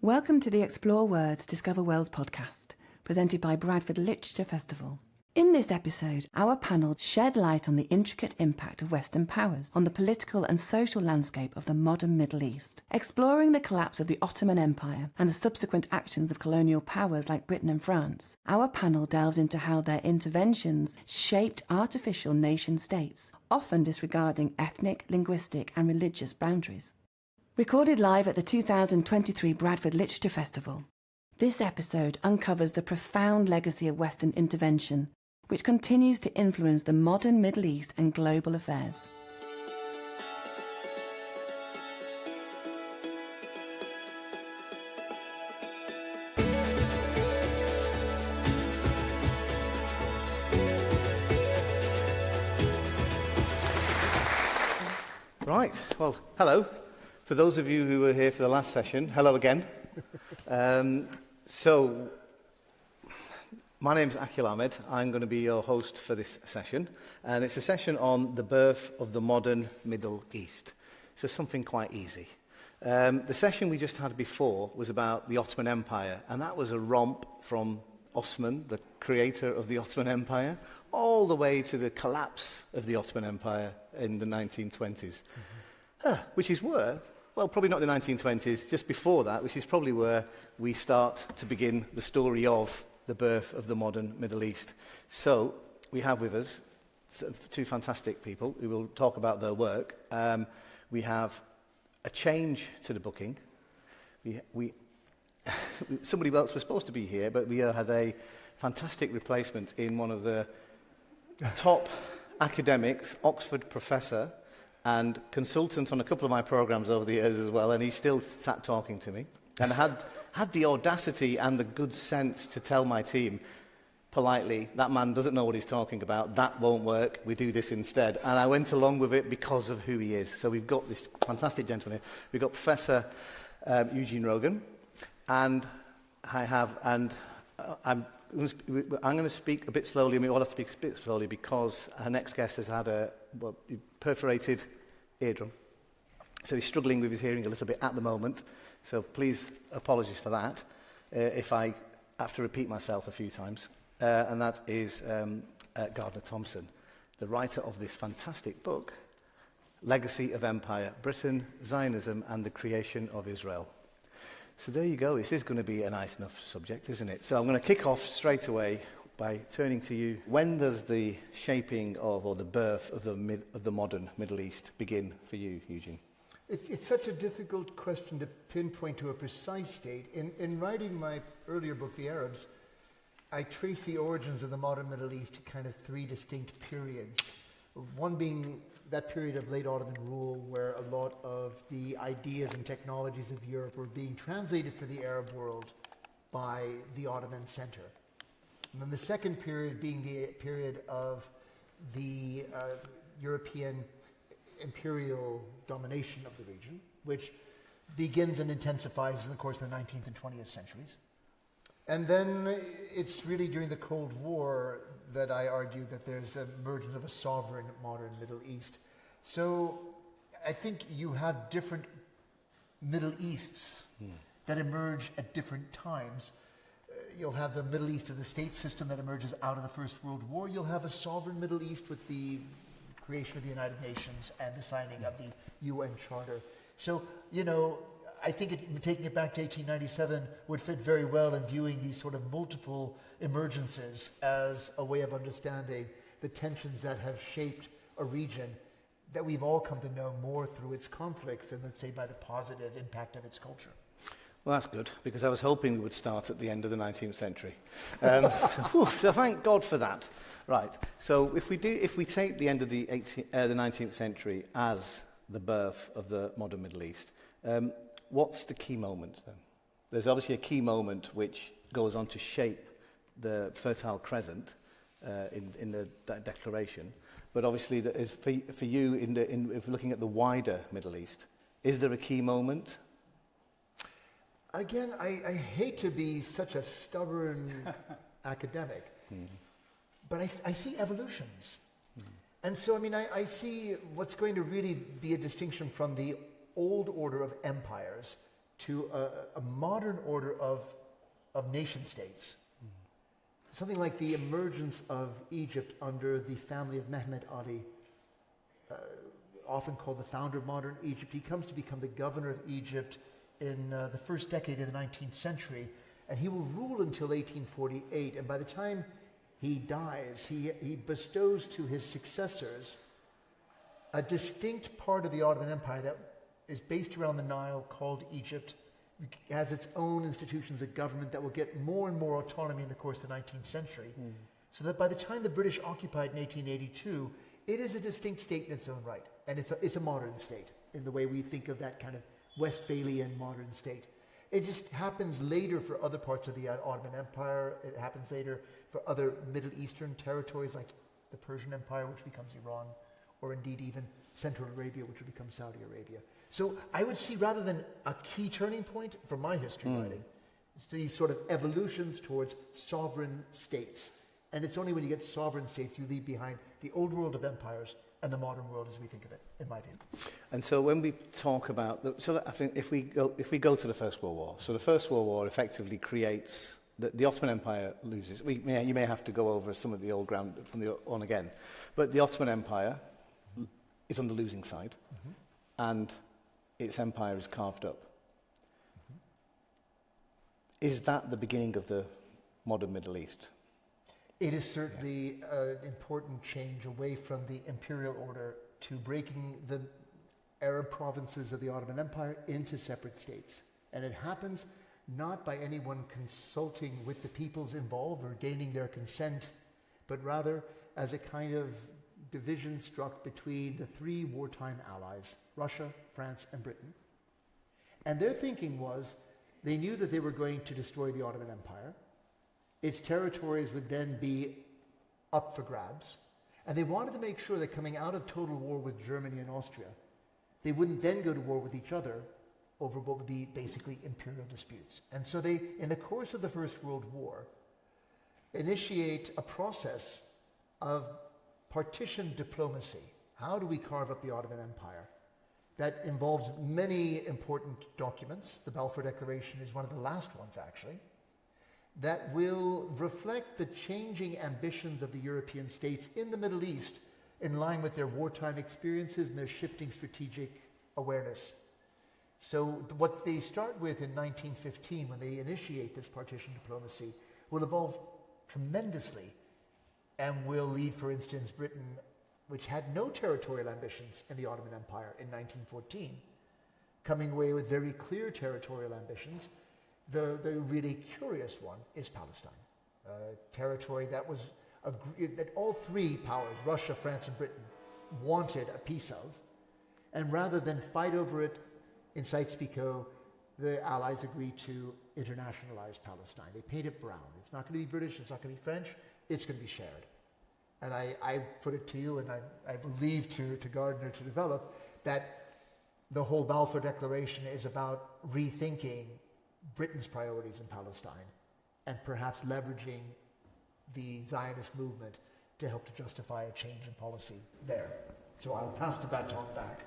Welcome to the Explore Words, Discover Worlds podcast, presented by Bradford Literature Festival. In this episode, our panel shed light on the intricate impact of Western powers on the political and social landscape of the modern Middle East, exploring the collapse of the Ottoman Empire and the subsequent actions of colonial powers like Britain and France. Our panel delves into how their interventions shaped artificial nation-states, often disregarding ethnic, linguistic and religious boundaries. Recorded live at the 2023 Bradford Literature Festival, this episode uncovers the profound legacy of Western intervention, which continues to influence the modern Middle East and global affairs. Right, well, hello. For those of you who were here for the last session, hello again. My name's Akil Ahmed. I'm going to be your host for this session, and it's a session on the birth of the modern Middle East. So something quite easy. The session we just had before was about the Ottoman Empire, and that was a romp from Osman, the creator of the Ottoman Empire, all the way to the collapse of the Ottoman Empire in the 1920s, which is where, well, probably not the 1920s, just before that, which is probably where we start to begin the story of the birth of the modern Middle East. So we have with us two fantastic people who will talk about their work. We have a change to the booking. Somebody else was supposed to be here, but we had a fantastic replacement in one of the top academics, Oxford professor, and consultant on a couple of my programs over the years as well, and he still sat talking to me, and had the audacity and the good sense to tell my team politely, that man doesn't know what he's talking about, that won't work, we do this instead. And I went along with it because of who he is. So we've got this fantastic gentleman here. We've got Professor Eugene Rogan, and I'm going to speak a bit slowly, and we all have to speak a bit slowly because our next guest has had a perforated eardrum. So he's struggling with his hearing a little bit at the moment. So please, apologies for that, if I have to repeat myself a few times. And that is Gardner Thompson, the writer of this fantastic book, Legacy of Empire, Britain, Zionism and the Creation of Israel. So there you go. This is going to be a nice enough subject, isn't it? So I'm going to kick off straight away by turning to you. When does the shaping of, or the birth of the modern Middle East begin for you, Eugene? It's such a difficult question to pinpoint to a precise date. In writing my earlier book, The Arabs, I trace the origins of the modern Middle East to kind of three distinct periods. One being that period of late Ottoman rule where a lot of the ideas and technologies of Europe were being translated for the Arab world by the Ottoman center. And then the second period being the period of the European imperial domination of the region, which begins and intensifies in the course of the 19th and 20th centuries. And then it's really during the Cold War that I argue that there's an emergence of a sovereign modern Middle East. So I think you have different Middle Easts that emerge at different times. You'll have the Middle East of the state system that emerges out of the First World War. You'll have a sovereign Middle East with the creation of the United Nations and the signing of the UN Charter. So, I think taking it back to 1897 would fit very well in viewing these sort of multiple emergences as a way of understanding the tensions that have shaped a region that we've all come to know more through its conflicts than, let's say, by the positive impact of its culture. Well, that's good, because I was hoping we would start at the end of the 19th century. So thank God for that. Right, so if we take the end of the 19th century as the birth of the modern Middle East, what's the key moment then? There's obviously a key moment which goes on to shape the Fertile Crescent in the declaration, but obviously for you, if looking at the wider Middle East, is there a key moment? Again, I hate to be such a stubborn academic, but I see evolutions. And so, I see what's going to really be a distinction from the old order of empires to a modern order of nation states. Something like the emergence of Egypt under the family of Mehmet Ali, often called the founder of modern Egypt. He comes to become the governor of Egypt in the first decade of the 19th century, and he will rule until 1848. And by the time he dies, he bestows to his successors a distinct part of the Ottoman Empire that is based around the Nile called Egypt. It has its own institutions of government that will get more and more autonomy in the course of the 19th century. So that by the time the British occupied in 1882, it is a distinct state in its own right. And it's a modern state in the way we think of that kind of Westphalian modern state. It just happens later for other parts of the Ottoman Empire. It happens later for other Middle Eastern territories like the Persian Empire, which becomes Iran, or indeed even Central Arabia, which would become Saudi Arabia. So I would see, rather than a key turning point for my history writing, it's these sort of evolutions towards sovereign states. And it's only when you get sovereign states you leave behind the old world of empires and the modern world as we think of it, in my view. And so when we talk about, I think if we go to the First World War, so the First World War effectively creates, the Ottoman Empire loses. You may have to go over some of the old ground from the on again, but the Ottoman Empire is on the losing side, and its empire is carved up. Is that the beginning of the modern Middle East? It is certainly an important change away from the imperial order to breaking the Arab provinces of the Ottoman Empire into separate states. And it happens not by anyone consulting with the peoples involved or gaining their consent, but rather as a kind of division struck between the three wartime allies, Russia, France, and Britain. And their thinking was, they knew that they were going to destroy the Ottoman Empire. Its territories would then be up for grabs. And they wanted to make sure that coming out of total war with Germany and Austria, they wouldn't then go to war with each other over what would be basically imperial disputes. And so they, in the course of the First World War, initiate a process of partition diplomacy. How do we carve up the Ottoman Empire? That involves many important documents. The Balfour Declaration is one of the last ones, actually, that will reflect the changing ambitions of the European states in the Middle East in line with their wartime experiences and their shifting strategic awareness. So what they start with in 1915, when they initiate this partition diplomacy, will evolve tremendously and will lead, for instance, Britain, which had no territorial ambitions in the Ottoman Empire in 1914, coming away with very clear territorial ambitions. The really curious one is Palestine, a territory that was that all three powers, Russia, France, and Britain, wanted a piece of, and rather than fight over it in Sykes-Picot, the Allies agreed to internationalize Palestine. They paint it brown. It's not going to be British, it's not going to be French, it's going to be shared. And I put it to you, and I believe to Gardner to develop, that the whole Balfour Declaration is about rethinking Britain's priorities in Palestine and perhaps leveraging the Zionist movement to help to justify a change in policy there. So I'll pass the baton back.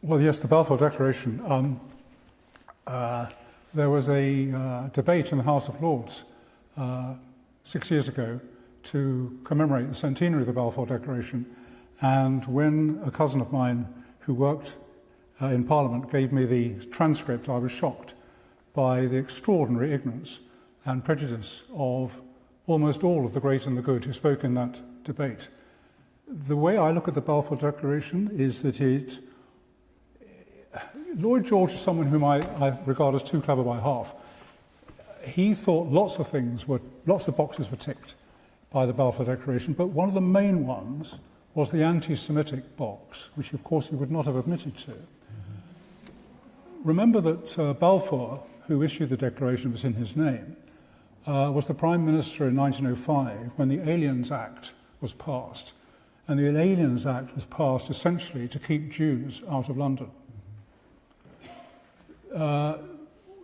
Well, yes, the Balfour Declaration. There was a debate in the House of Lords 6 years ago to commemorate the centenary of the Balfour Declaration, and when a cousin of mine who worked in Parliament gave me the transcript, I was shocked by the extraordinary ignorance and prejudice of almost all of the great and the good who spoke in that debate. The way I look at the Balfour Declaration is that Lloyd George is someone whom I regard as too clever by half. He thought lots of boxes were ticked by the Balfour Declaration, but one of the main ones was the anti-Semitic box, which of course he would not have admitted to. Remember that Balfour, who issued the declaration, was in his name, was the Prime Minister in 1905 when the Aliens Act was passed. And the Aliens Act was passed essentially to keep Jews out of London.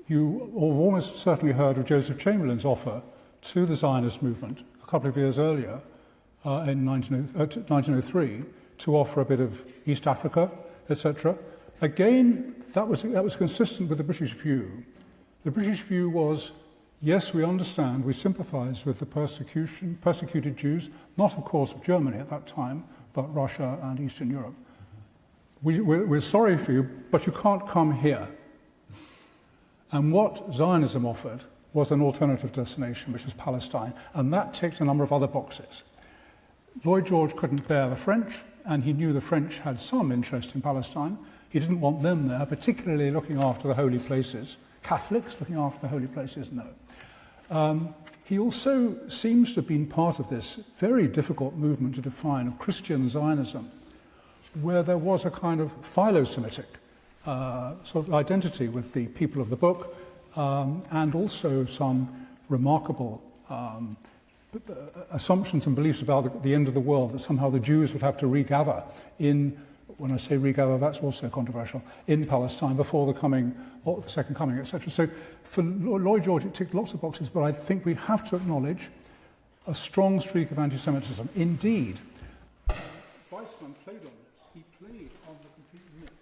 You have almost certainly heard of Joseph Chamberlain's offer to the Zionist movement a couple of years earlier, in 1903, to offer a bit of East Africa, etc., Again, that was consistent with the British view. The British view was, yes, we understand, we sympathise with the persecuted Jews, not of course Germany at that time, but Russia and Eastern Europe. We're sorry for you, but you can't come here. And what Zionism offered was an alternative destination, which was Palestine, and that ticked a number of other boxes. Lloyd George couldn't bear the French, and he knew the French had some interest in Palestine. He didn't want them there, particularly looking after the holy places. Catholics looking after the holy places, no. He also seems to have been part of this very difficult movement to define of Christian Zionism, where there was a kind of philo-Semitic sort of identity with the people of the book, and also some remarkable assumptions and beliefs about the end of the world, that somehow the Jews would have to regather in, when I say regather, that's also controversial, in Palestine before the second coming, etc. So for Lloyd George, it ticked lots of boxes, but I think we have to acknowledge a strong streak of anti-Semitism. Indeed, Weizmann played on this. He played on the complete myth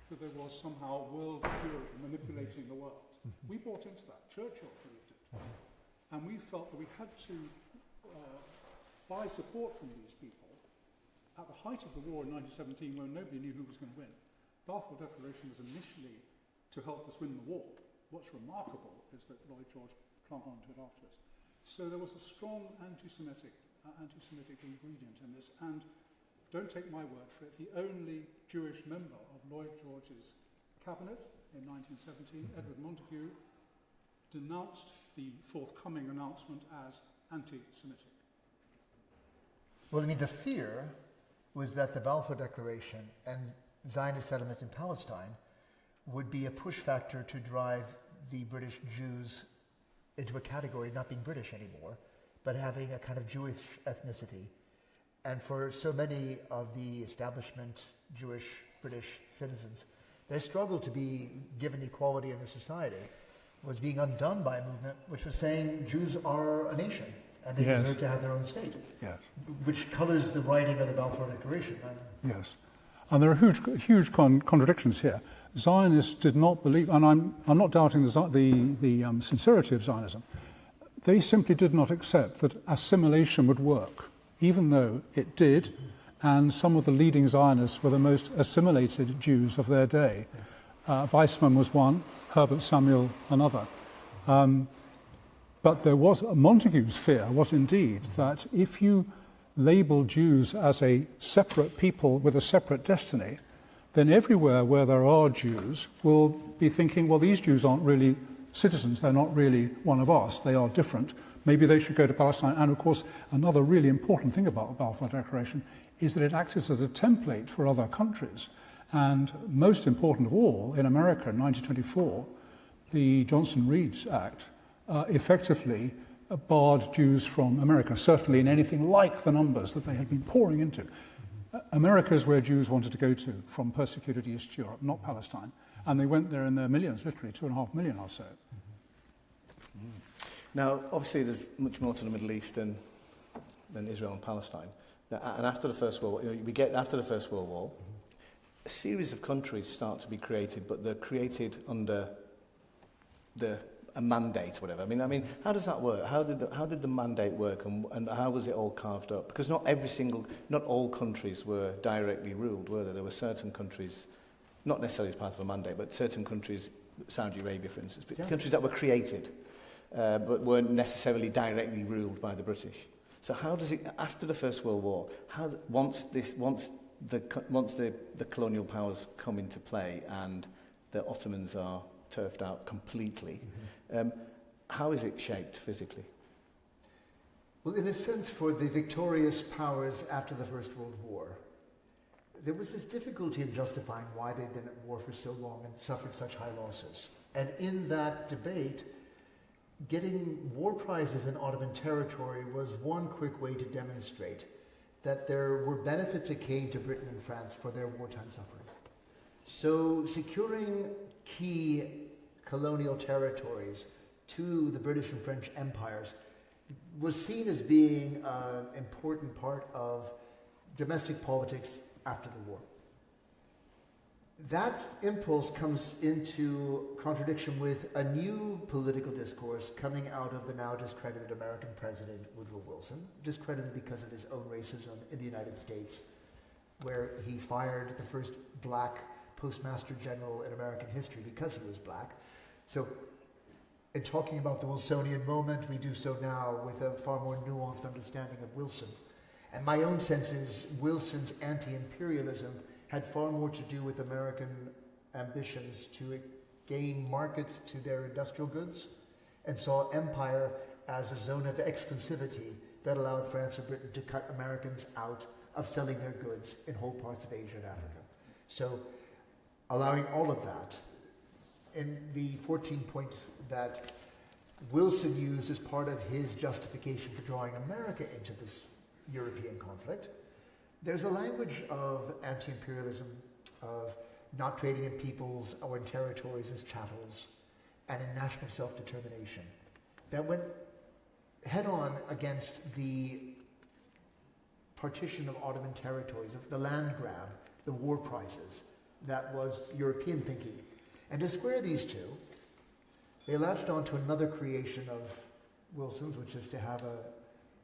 that there was somehow world Jewry manipulating the world. We bought into that. Churchill believed it. And we felt that we had to buy support from these people at the height of the war in 1917, when nobody knew who was going to win. Balfour Declaration was initially to help us win the war. What's remarkable is that Lloyd George clung on to it afterwards. So there was a strong anti-Semitic ingredient in this, and don't take my word for it, the only Jewish member of Lloyd George's cabinet in 1917, Edward Montagu, denounced the forthcoming announcement as anti-Semitic. Well, I mean, the fear was that the Balfour Declaration and Zionist settlement in Palestine would be a push factor to drive the British Jews into a category not being British anymore, but having a kind of Jewish ethnicity. And for so many of the establishment Jewish British citizens, their struggle to be given equality in the society was being undone by a movement which was saying Jews are a nation and they deserve to have their own state, which colours the writing of the Balfour Declaration. Yes, and there are huge contradictions here. Zionists did not believe, and I'm not doubting the sincerity of Zionism, they simply did not accept that assimilation would work, even though it did, and some of the leading Zionists were the most assimilated Jews of their day. Weizmann was one, Herbert Samuel another. But there was, Montagu's fear was indeed that if you label Jews as a separate people with a separate destiny, then everywhere where there are Jews will be thinking, well, these Jews aren't really citizens, they're not really one of us, they are different. Maybe they should go to Palestine. And of course, another really important thing about the Balfour Declaration is that it acts as a template for other countries. And most important of all, in America in 1924, the Johnson-Reed Act effectively barred Jews from America, certainly in anything like the numbers that they had been pouring into. America is where Jews wanted to go to from persecuted East Europe, not Palestine. And they went there in their millions, literally 2.5 million or so. Now, obviously, there's much more to the Middle East than Israel and Palestine. Now, and after the First World War, after the First World War, a series of countries start to be created, but they're created under a mandate, or whatever. I mean, how does that work? How did the mandate work, and how was it all carved up? Because not all countries were directly ruled, were there? There were certain countries, not necessarily as part of a mandate, but certain countries, Saudi Arabia, for instance, countries that were created, but weren't necessarily directly ruled by the British. So how does it, after the First World War, once the colonial powers come into play and the Ottomans are turfed out completely, how is it shaped physically? Well, in a sense, for the victorious powers after the First World War, there was this difficulty in justifying why they'd been at war for so long and suffered such high losses. And in that debate, getting war prizes in Ottoman territory was one quick way to demonstrate that there were benefits that came to Britain and France for their wartime suffering. So securing key colonial territories to the British and French empires was seen as being an important part of domestic politics after the war. that impulse comes into contradiction with a new political discourse coming out of the now discredited American president Woodrow Wilson, discredited because of his own racism in the United States, where he fired the first black postmaster general in American history because he was black. So in talking about the Wilsonian moment, we do so now with a far more nuanced understanding of Wilson. And my own sense is Wilson's anti-imperialism had far more to do with American ambitions to gain markets to their industrial goods, and saw empire as a zone of exclusivity that allowed France or Britain to cut Americans out of selling their goods in whole parts of Asia and Africa. So allowing all of that, in the 14 points that Wilson used as part of his justification for drawing America into this European conflict, there's a language of anti-imperialism, of not trading in peoples or in territories as chattels, and in national self-determination that went head-on against the partition of Ottoman territories, of the land grab, the war prizes, that was European thinking. And to square these two, they latched on to another creation of Wilson's, which is to have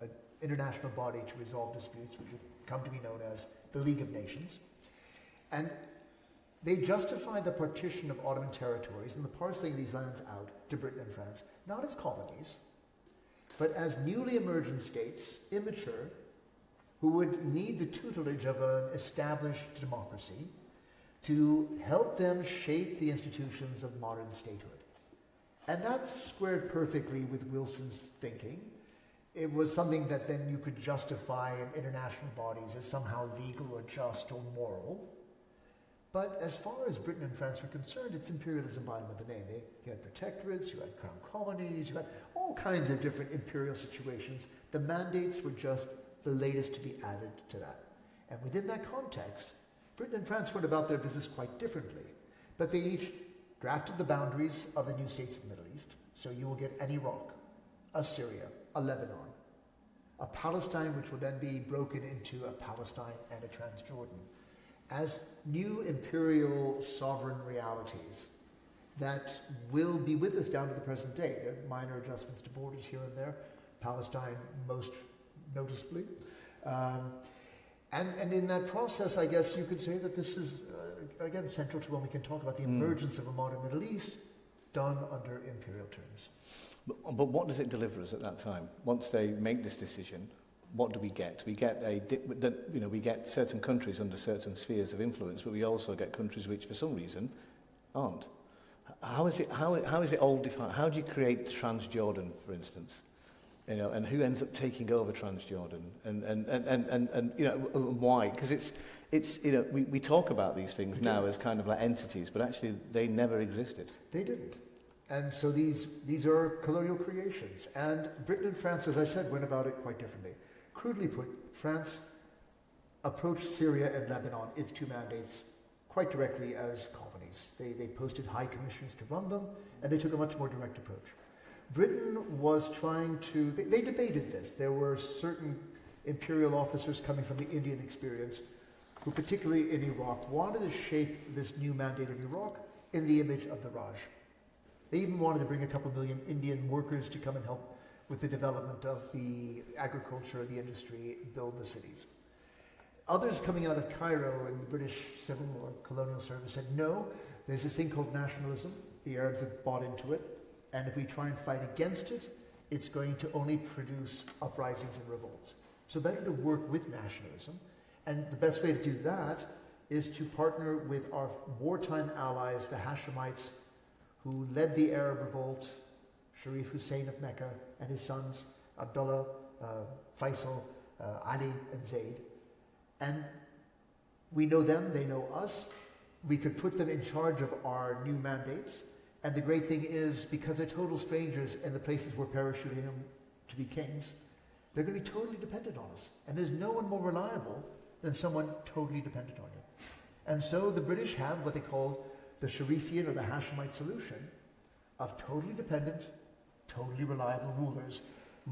an international body to resolve disputes, which would come to be known as the League of Nations. And they justified the partition of Ottoman territories and the parceling of these lands out to Britain and France, not as colonies, but as newly emergent states, immature, who would need the tutelage of an established democracy to help them shape the institutions of modern statehood. And that's squared perfectly with Wilson's thinking. It was something that then you could justify in international bodies as somehow legal or just or moral. But as far as Britain and France were concerned, it's imperialism by the name. You had protectorates, you had crown colonies, you had all kinds of different imperial situations. The mandates were just the latest to be added to that. And within that context, Britain and France went about their business quite differently. But they each drafted the boundaries of the new states of the Middle East. So you will get an Iraq, a Syria, a Lebanon, a Palestine, which will then be broken into a Palestine and a Transjordan, as new imperial sovereign realities that will be with us down to the present day. There are minor adjustments to borders here and there, Palestine most noticeably. And in that process, I guess you could say that this is, again, central to when we can talk about the emergence of a modern Middle East done under imperial terms. But what does it deliver us at that time? Once they make this decision, what do we get? We get we get certain countries under certain spheres of influence, but we also get countries which, for some reason, aren't. How is it all defined? How do you create Transjordan, for instance? You know, and who ends up taking over Transjordan, and you know, why? Because it's you know, we talk about these things now as kind of like entities, but actually they never existed. They didn't. And so these are colonial creations. And Britain and France, as I said, went about it quite differently. Crudely put, France approached Syria and Lebanon, its two mandates, quite directly as colonies. They posted high commissions to run them, and they took a much more direct approach. Britain was trying to, they debated this. There were certain imperial officers coming from the Indian experience who, particularly in Iraq, wanted to shape this new mandate of Iraq in the image of the Raj. They even wanted to bring a couple million Indian workers to come and help with the development of the agriculture, the industry, build the cities. Others coming out of Cairo in the British civil or colonial service said, no, there's this thing called nationalism. The Arabs have bought into it. And if we try and fight against it, it's going to only produce uprisings and revolts. So better to work with nationalism. And the best way to do that is to partner with our wartime allies, the Hashemites, who led the Arab revolt, Sharif Hussein of Mecca and his sons, Abdullah, Faisal, Ali, and Zayd. And we know them, they know us. We could put them in charge of our new mandates. And the great thing is, because they're total strangers in the places we're parachuting them to be kings, they're going to be totally dependent on us. And there's no one more reliable than someone totally dependent on you. And so the British have what they call the Sharifian or the Hashemite solution of totally dependent, totally reliable rulers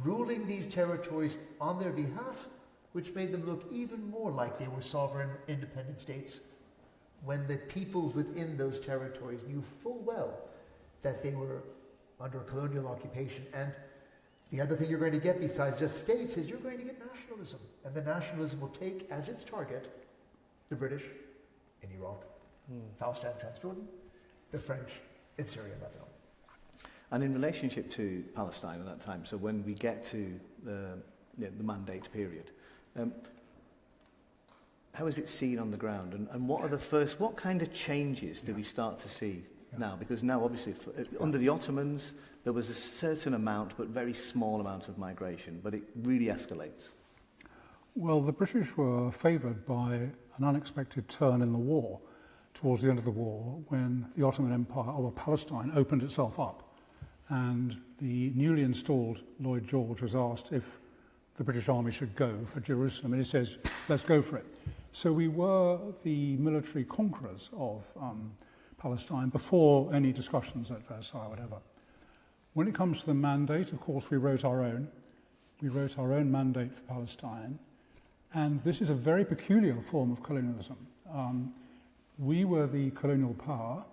ruling these territories on their behalf, which made them look even more like they were sovereign, independent states when the peoples within those territories knew full well that they were under a colonial occupation. And the other thing you're going to get besides just states is you're going to get nationalism. And the nationalism will take as its target the British in Iraq, Palestine, Transjordan, the French in Syria and Lebanon. And in relationship to Palestine at that time, so when we get to the Mandate period, how is it seen on the ground? And what are what kind of changes do we start to see now? Because now, obviously, under the Ottomans, there was a certain amount, but very small amount of migration, but it really escalates. Well, the British were favoured by an unexpected turn in the war towards the end of the war when the Ottoman Empire, or Palestine, opened itself up. And the newly installed Lloyd George was asked if the British Army should go for Jerusalem, and he says, let's go for it. So we were the military conquerors of Palestine before any discussions at Versailles or whatever. When it comes to the mandate, of course, we wrote our own. We wrote our own mandate for Palestine, and this is a very peculiar form of colonialism. We were the colonial power.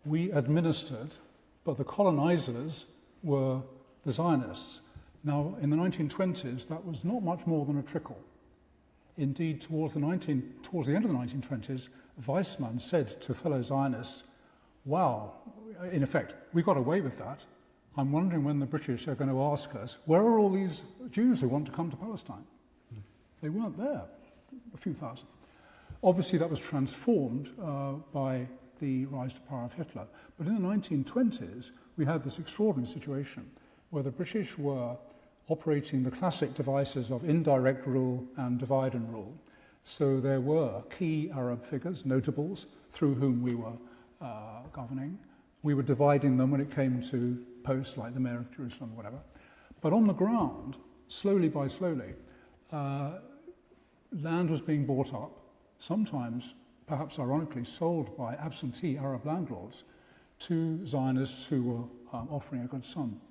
We administered, but the colonizers were the Zionists. Now, in the 1920s, that was not much more than a trickle. Indeed, towards the end of the 1920s, Weizmann said to fellow Zionists, wow, in effect, we got away with that. I'm wondering when the British are going to ask us, where are all these Jews who want to come to Palestine? They weren't there, a few thousand. Obviously, that was transformed by the rise to power of Hitler. But in the 1920s, we had this extraordinary situation where the British were operating the classic devices of indirect rule and divide and rule. So there were key Arab figures, notables, through whom we were governing. We were dividing them when it came to posts like the Mayor of Jerusalem or whatever. But on the ground, slowly by slowly, land was being bought up, sometimes, perhaps ironically, sold by absentee Arab landlords to Zionists who were offering a good sum.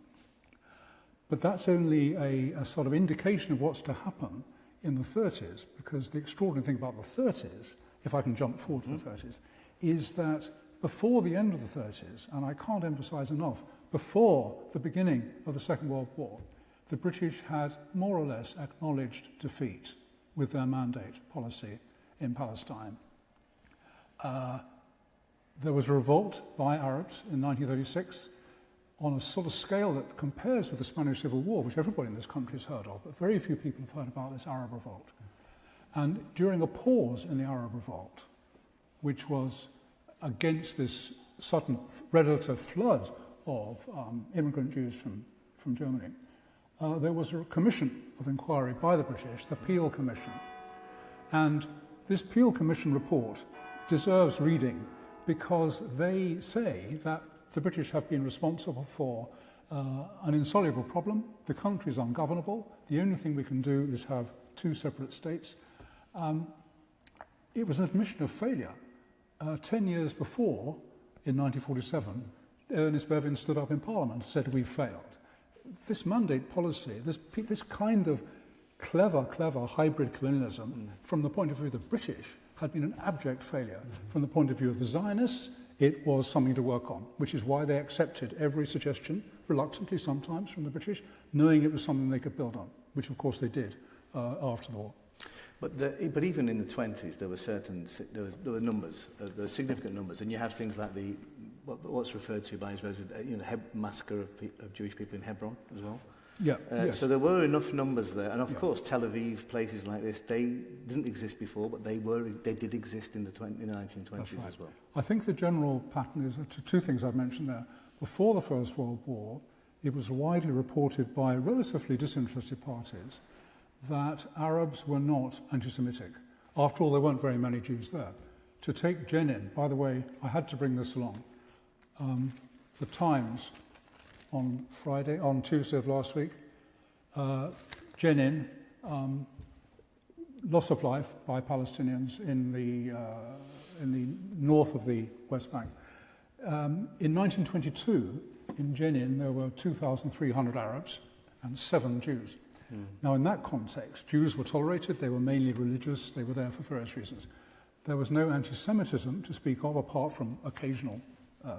But that's only a sort of indication of what's to happen in the 30s, because the extraordinary thing about the 30s, if I can jump forward to the 30s, is that before the end of the 30s, and I can't emphasize enough, before the beginning of the Second World War, the British had more or less acknowledged defeat with their mandate policy in Palestine. There was a revolt by Arabs in 1936 on a sort of scale that compares with the Spanish Civil War, which everybody in this country has heard of, but very few people have heard about this Arab revolt. And during a pause in the Arab revolt, which was against this sudden relative flood of immigrant Jews from Germany, there was a commission of inquiry by the British, the Peel Commission. And this Peel Commission report deserves reading because they say that the British have been responsible for an insoluble problem. The country is ungovernable. The only thing we can do is have two separate states. It was an admission of failure. 10 years before, in 1947, Ernest Bevin stood up in Parliament and said, we've failed. This mandate policy, this kind of clever hybrid colonialism, from the point of view of the British, had been an abject failure. From the point of view of the Zionists, it was something to work on, which is why they accepted every suggestion, reluctantly sometimes, from the British, knowing it was something they could build on, which of course they did after the war. But even in the 20s, there were numbers, there were significant numbers, and you had things like what's referred to by Israelis, the massacre of Jewish people in Hebron as well. Yeah. Yes. So there were enough numbers there, and of course Tel Aviv, places like this, they didn't exist before, but they did exist in the 1920s right. as well. I think the general pattern is two things I've mentioned there. Before the First World War, it was widely reported by relatively disinterested parties that Arabs were not anti-Semitic. After all, there weren't very many Jews there. To take Jenin, by the way, I had to bring this along. The Times on Tuesday of last week, Jenin, loss of life by Palestinians in the north of the West Bank. In 1922, in Jenin, there were 2,300 Arabs and 7 Jews. Now, in that context, Jews were tolerated. They were mainly religious. They were there for various reasons. There was no anti-Semitism to speak of, apart from occasional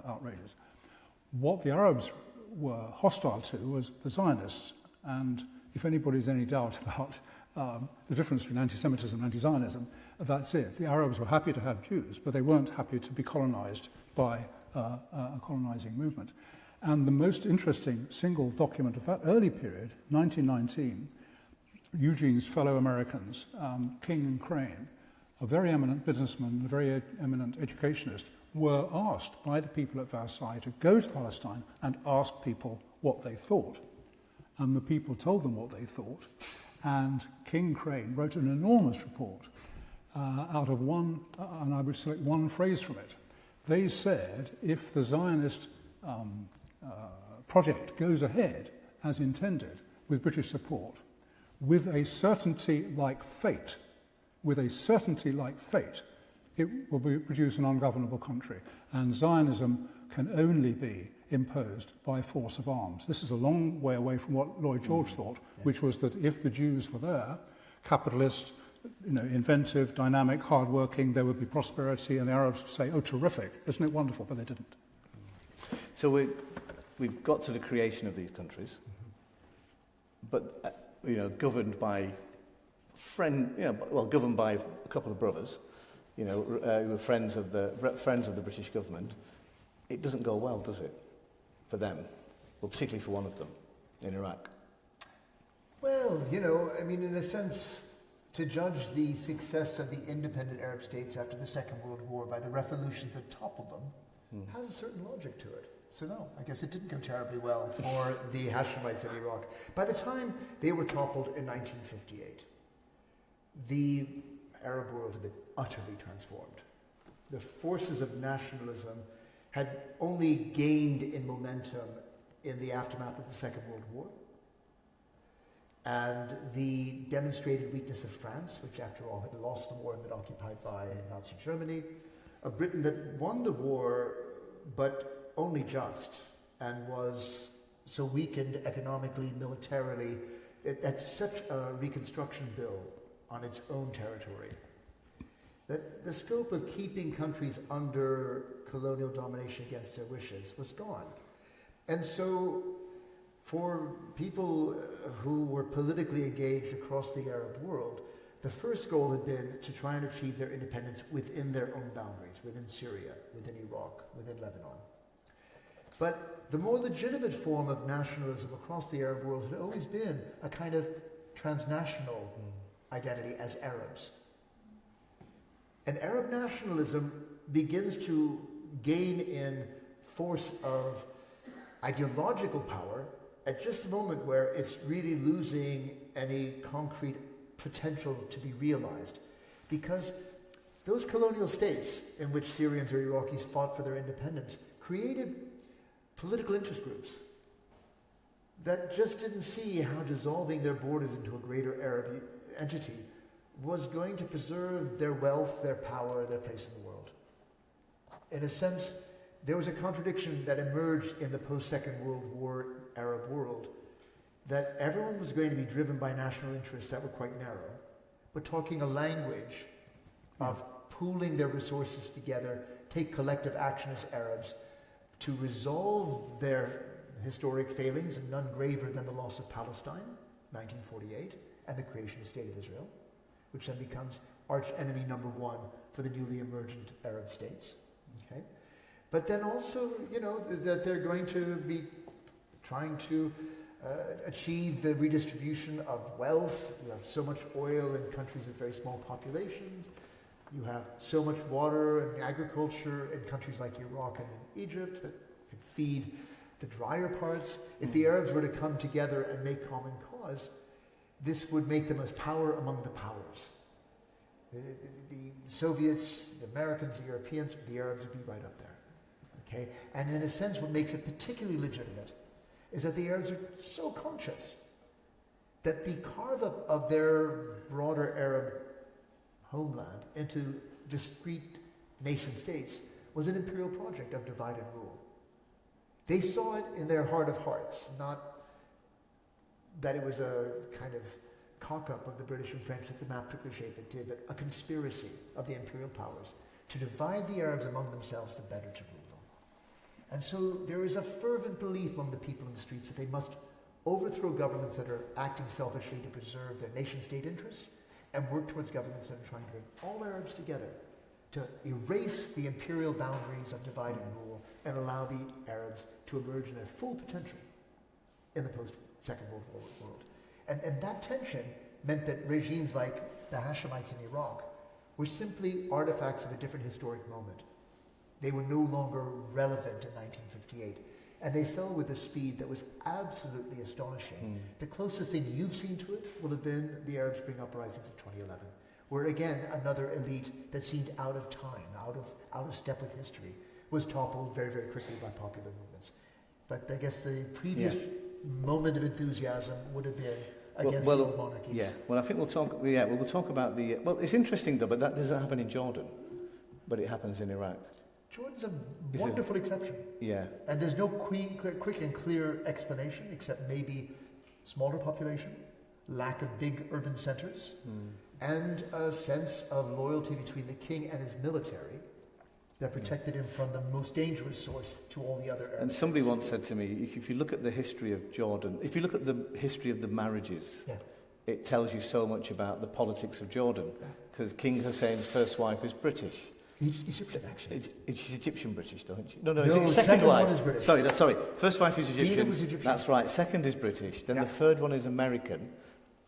outrages. What the Arabs were hostile to was the Zionists, and if anybody's any doubt about the difference between anti-Semitism and anti-Zionism, that's it. The Arabs were happy to have Jews, but they weren't happy to be colonized by a colonizing movement. And the most interesting single document of that early period, 1919, Eugene's fellow Americans, King and Crane, a very eminent businessman, a very eminent educationist, were asked by the people at Versailles to go to Palestine and ask people what they thought. And the people told them what they thought, and King Crane wrote an enormous report out of one, and I would select one phrase from it. They said, if the Zionist project goes ahead as intended with British support, with a certainty like fate, it will produce an ungovernable country, and Zionism can only be imposed by force of arms. This is a long way away from what Lloyd George thought, which was that if the Jews were there, capitalist, inventive, dynamic, hard-working, there would be prosperity, and the Arabs would say, oh, terrific, isn't it wonderful? But they didn't. So we've got to the creation of these countries, but governed by governed by a couple of brothers, who were friends of the British government. It doesn't go well, does it, for them? Well, particularly for one of them in Iraq. Well, in a sense, to judge the success of the independent Arab states after the Second World War by the revolutions that toppled them has a certain logic to it. So no, I guess it didn't go terribly well for the Hashemites in Iraq. By the time they were toppled in 1958, the Arab world had been utterly transformed. The forces of nationalism had only gained in momentum in the aftermath of the Second World War. And the demonstrated weakness of France, which after all had lost the war and been occupied by Nazi Germany, a Britain that won the war but only just, and was so weakened economically, militarily, that such a reconstruction bill on its own territory, that the scope of keeping countries under colonial domination against their wishes was gone. And so for people who were politically engaged across the Arab world, the first goal had been to try and achieve their independence within their own boundaries, within Syria, within Iraq, within Lebanon. But the more legitimate form of nationalism across the Arab world had always been a kind of transnational identity as Arabs. And Arab nationalism begins to gain in force of ideological power at just the moment where it's really losing any concrete potential to be realized. Because those colonial states in which Syrians or Iraqis fought for their independence created political interest groups that just didn't see how dissolving their borders into a greater Arab entity was going to preserve their wealth, their power, their place in the world. In a sense, there was a contradiction that emerged in the post-Second World War Arab world, that everyone was going to be driven by national interests that were quite narrow, but talking a language of pooling their resources together, take collective action as Arabs to resolve their historic failings, and none graver than the loss of Palestine, 1948, and the creation of the State of Israel, which then becomes arch enemy number one for the newly emergent Arab states. Okay? But then also, that they're going to be trying to achieve the redistribution of wealth. You have so much oil in countries with very small populations. You have so much water and agriculture in countries like Iraq and in Egypt that could feed the drier parts. If the Arabs were to come together and make common cause, this would make them as power among the powers. The Soviets, the Americans, the Europeans, the Arabs would be right up there. Okay? And in a sense, what makes it particularly legitimate is that the Arabs are so conscious that the carve-up of their broader Arab homeland into discrete nation-states was an imperial project of divide and rule. They saw it in their heart of hearts, not that it was a kind of cock-up of the British and French that the map took the shape it did, but a conspiracy of the imperial powers to divide the Arabs among themselves, the better to rule them. And so there is a fervent belief among the people in the streets that they must overthrow governments that are acting selfishly to preserve their nation-state interests and work towards governments that are trying to bring all Arabs together to erase the imperial boundaries of divide and rule and allow the Arabs to emerge in their full potential in the post-Second World War world. And that tension meant that regimes like the Hashemites in Iraq were simply artifacts of a different historic moment. They were no longer relevant in 1958. And they fell with a speed that was absolutely astonishing. The closest thing you've seen to it will have been the Arab Spring uprisings of 2011, where again, another elite that seemed out of time, out of step with history, was toppled very, very quickly by popular movements. But I guess the previous moment of enthusiasm would have been against the old monarchies. Yeah, well, I think we'll talk about the... Well, it's interesting, though, but that doesn't happen in Jordan, but it happens in Iraq. Jordan's a wonderful exception. Yeah. And there's no quick and clear explanation, except maybe smaller population, lack of big urban centers, and a sense of loyalty between the king and his military that protected him from the most dangerous source to all the other Arabs. And somebody once said to me, if you look at the history of Jordan, if you look at the history of the marriages, it tells you so much about the politics of Jordan, because King Hussein's first wife is British. Egyptian, actually. She's Egyptian British, don't she? No, it's second wife. one is British. Sorry. First wife is Egyptian. Dina was Egyptian. That's right. Second is British. Then the third one is American,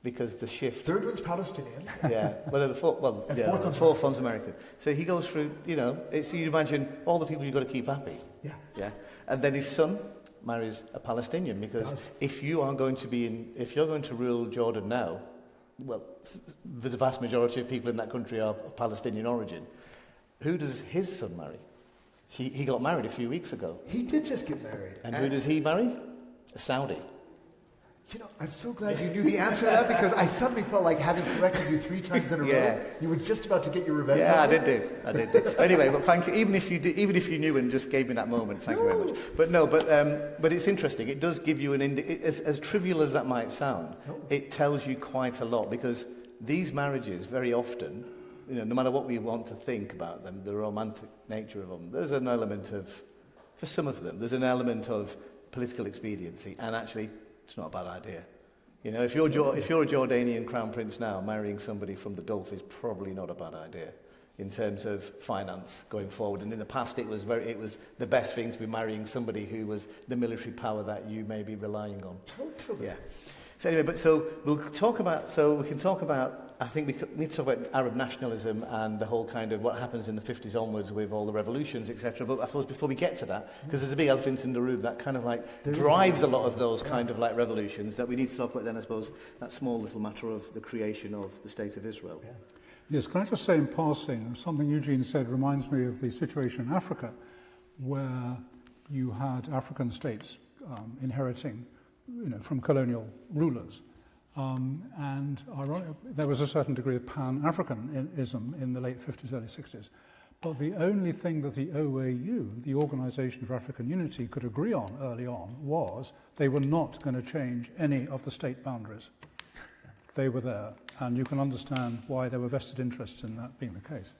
because the shift. Third one's Palestinian. Yeah. Well, the fourth one's American. So he goes through. It's you imagine all the people you've got to keep happy. Yeah. Yeah. And then his son marries a Palestinian, because if you're going to rule Jordan now, well, the vast majority of people in that country are of Palestinian origin. Who does his son marry? He got married a few weeks ago. He did just get married. And who does he marry? A Saudi. I'm so glad you knew the answer to that, because I suddenly felt like, having corrected you 3 times in a row, you were just about to get your revenge. Yeah, I did do. Anyway, but thank you. Even if you knew and just gave me that moment, thank you very much. But it's interesting. It does give you as trivial as that might sound, it tells you quite a lot, because these marriages very often, no matter what we want to think about them, the romantic nature of them, there's an element of, for some of them, there's an element of political expediency, and actually, it's not a bad idea. If you're a Jordanian crown prince now, marrying somebody from the Gulf is probably not a bad idea in terms of finance going forward. And in the past, it was the best thing to be marrying somebody who was the military power that you may be relying on. Totally. Yeah. So anyway, we can talk about, I think we need to talk about Arab nationalism and the whole kind of what happens in the 50s onwards with all the revolutions, etc. But I suppose before we get to that, because there's a big elephant in the room that kind of drives a lot of those kind of revolutions, that we need to talk about then, I suppose, that small little matter of the creation of the State of Israel. Yeah. Yes, can I just say in passing, something Eugene said reminds me of the situation in Africa, where you had African states inheriting from colonial rulers. And there was a certain degree of Pan-Africanism in the late 50s, early 60s. But the only thing that the OAU, the Organization for African Unity, could agree on early on was they were not going to change any of the state boundaries. They were there, and you can understand why there were vested interests in that being the case.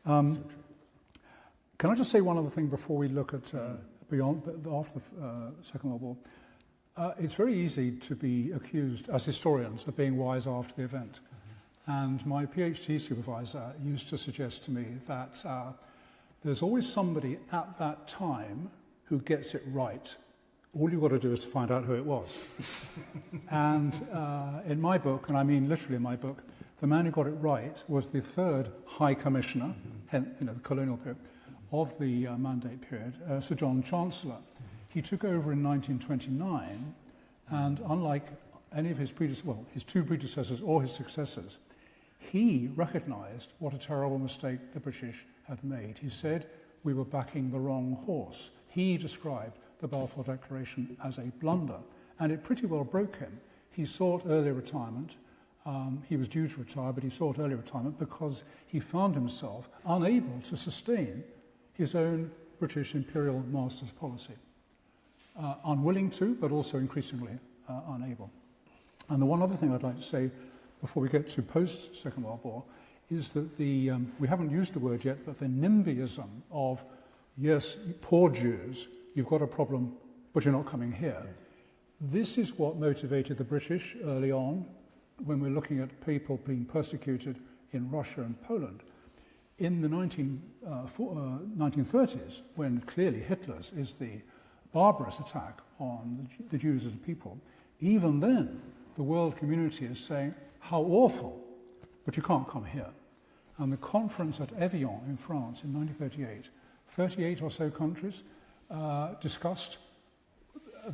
Can I just say one other thing before we look at after the Second World War? It's very easy to be accused as historians of being wise after the event. And my PhD supervisor used to suggest to me that there's always somebody at that time who gets it right. All you've got to do is to find out who it was. And in my book, and I mean literally in my book, the man who got it right was the third High Commissioner, the colonial period, of the Mandate period, Sir John Chancellor. He took over in 1929, and unlike any of his two predecessors or his successors, he recognized what a terrible mistake the British had made. He said, we were backing the wrong horse. He described the Balfour Declaration as a blunder, and it pretty well broke him. He sought early retirement. He was due to retire, but he sought early retirement because he found himself unable to sustain his own British imperial master's policy. Unwilling to, but also increasingly unable. And the one other thing I'd like to say before we get to post-Second World War, is that we haven't used the word yet, but the NIMBYism of, yes, poor Jews, you've got a problem, but you're not coming here. Yeah. This is what motivated the British early on when we're looking at people being persecuted in Russia and Poland. In the 1930s, when clearly Hitler's is the barbarous attack on the Jews as a people, even then the world community is saying, how awful, but you can't come here. And the conference at Evian in France in 1938, 38 or so countries discussed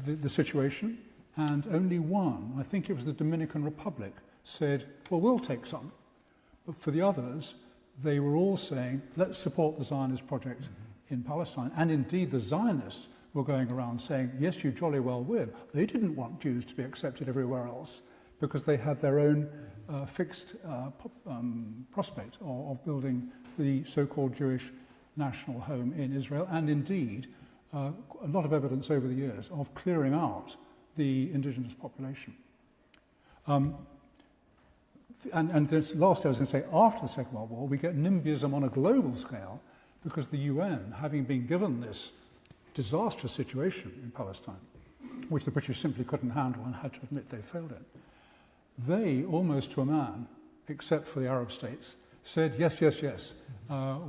the situation, and only one, I think it was the Dominican Republic, said, well, we'll take some. But for the others, they were all saying, let's support the Zionist project in Palestine. And indeed, the Zionists were going around saying, yes, you jolly well will. They didn't want Jews to be accepted everywhere else because they had their own fixed prospect of building the so-called Jewish national home in Israel, and indeed a lot of evidence over the years of clearing out the indigenous population. And this last I was going to say, after the Second World War, we get NIMBYism on a global scale because the UN, having been given this disastrous situation in Palestine, which the British simply couldn't handle and had to admit they failed in, they, almost to a man, except for the Arab states, said, yes, yes, yes,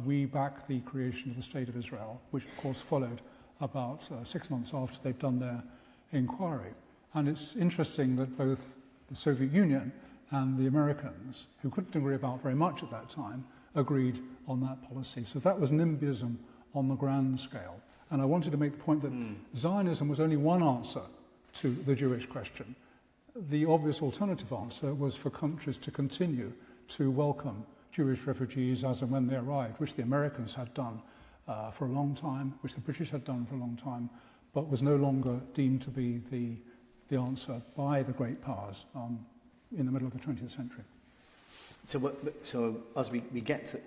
we back the creation of the State of Israel, which of course followed about 6 months after they'd done their inquiry. And it's interesting that both the Soviet Union and the Americans, who couldn't agree about very much at that time, agreed on that policy. So that was NIMBYism on the grand scale. And I wanted to make the point that Zionism was only one answer to the Jewish question. The obvious alternative answer was for countries to continue to welcome Jewish refugees as and when they arrived, which the Americans had done for a long time, which the British had done for a long time, but was no longer deemed to be the answer by the great powers in the middle of the 20th century. So as we get to,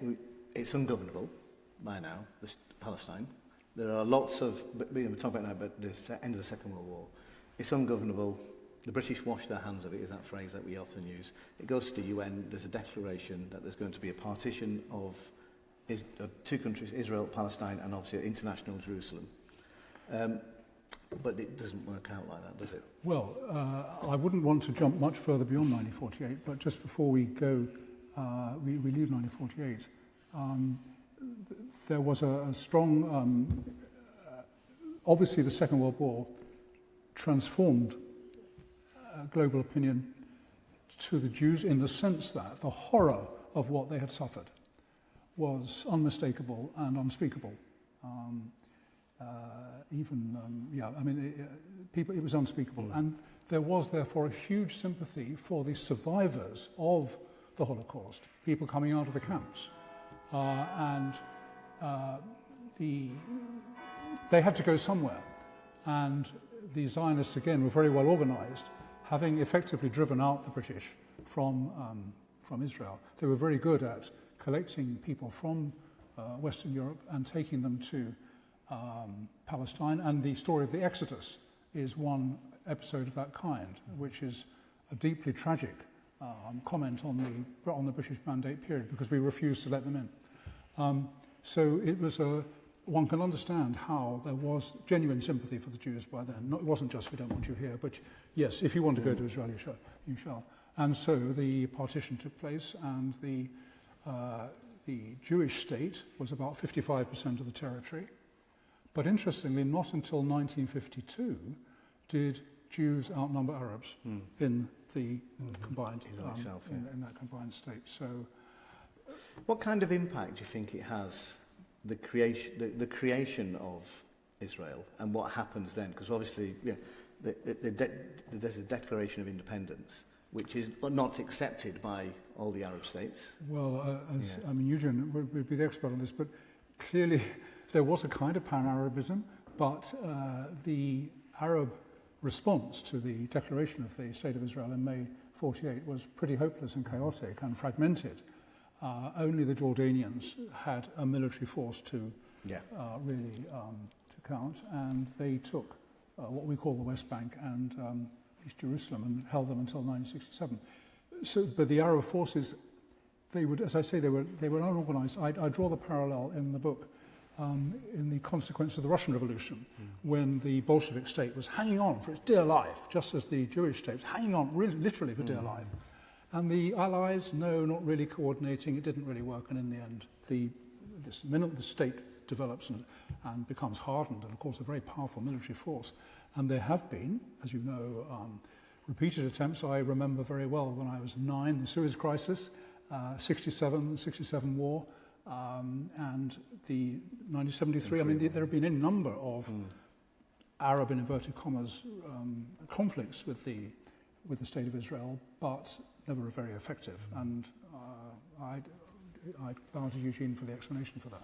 it's ungovernable by now, Palestine. There are lots of, we're talking about now about the end of the Second World War. It's ungovernable. The British wash their hands of it, is that phrase that we often use. It goes to the UN, there's a declaration that there's going to be a partition of two countries, Israel, Palestine, and obviously international Jerusalem. But it doesn't work out like that, does it? Well, I wouldn't want to jump much further beyond 1948, but just before we go, we leave 1948, there was a strong, obviously the Second World War transformed global opinion to the Jews in the sense that the horror of what they had suffered was unmistakable and unspeakable. It was unspeakable. And there was therefore a huge sympathy for the survivors of the Holocaust, people coming out of the camps. They had to go somewhere. And the Zionists, again, were very well organized, having effectively driven out the British from Israel. They were very good at collecting people from Western Europe and taking them to Palestine. And the story of the Exodus is one episode of that kind, which is a deeply tragic comment on the British Mandate period because we refused to let them in. So it was one can understand how there was genuine sympathy for the Jews by then. It wasn't just, we don't want you here, but yes, if you want to go to Israel, you shall. And so the partition took place, and the Jewish state was about 55% of the territory. But interestingly, not until 1952 did Jews outnumber Arabs in the combined, in that combined state. So, what kind of impact do you think it has, the creation of Israel, and what happens then? Because obviously, there's a Declaration of Independence, which is not accepted by all the Arab states. Well, Eugene would be the expert on this, but clearly there was a kind of pan-Arabism, but the Arab response to the declaration of the State of Israel in May 48 was pretty hopeless and chaotic and fragmented. Only the Jordanians had a military force to really to count, and they took what we call the West Bank and East Jerusalem and held them until 1967. But the Arab forces, they would, as I say, they were unorganized. I draw the parallel in the book in the consequence of the Russian Revolution, when the Bolshevik state was hanging on for its dear life, just as the Jewish state was hanging on really, literally for dear life. And the Allies, no, not really coordinating. It didn't really work. And in the end, the minute the state develops and becomes hardened, and of course a very powerful military force, and there have been, as you know, repeated attempts. I remember very well when I was 9, the Suez Crisis, 67 war, and the 1973. I mean, there have been a number of Arab, in inverted commas, conflicts with the state of Israel, but never very effective. And I bow to Eugene for the explanation for that.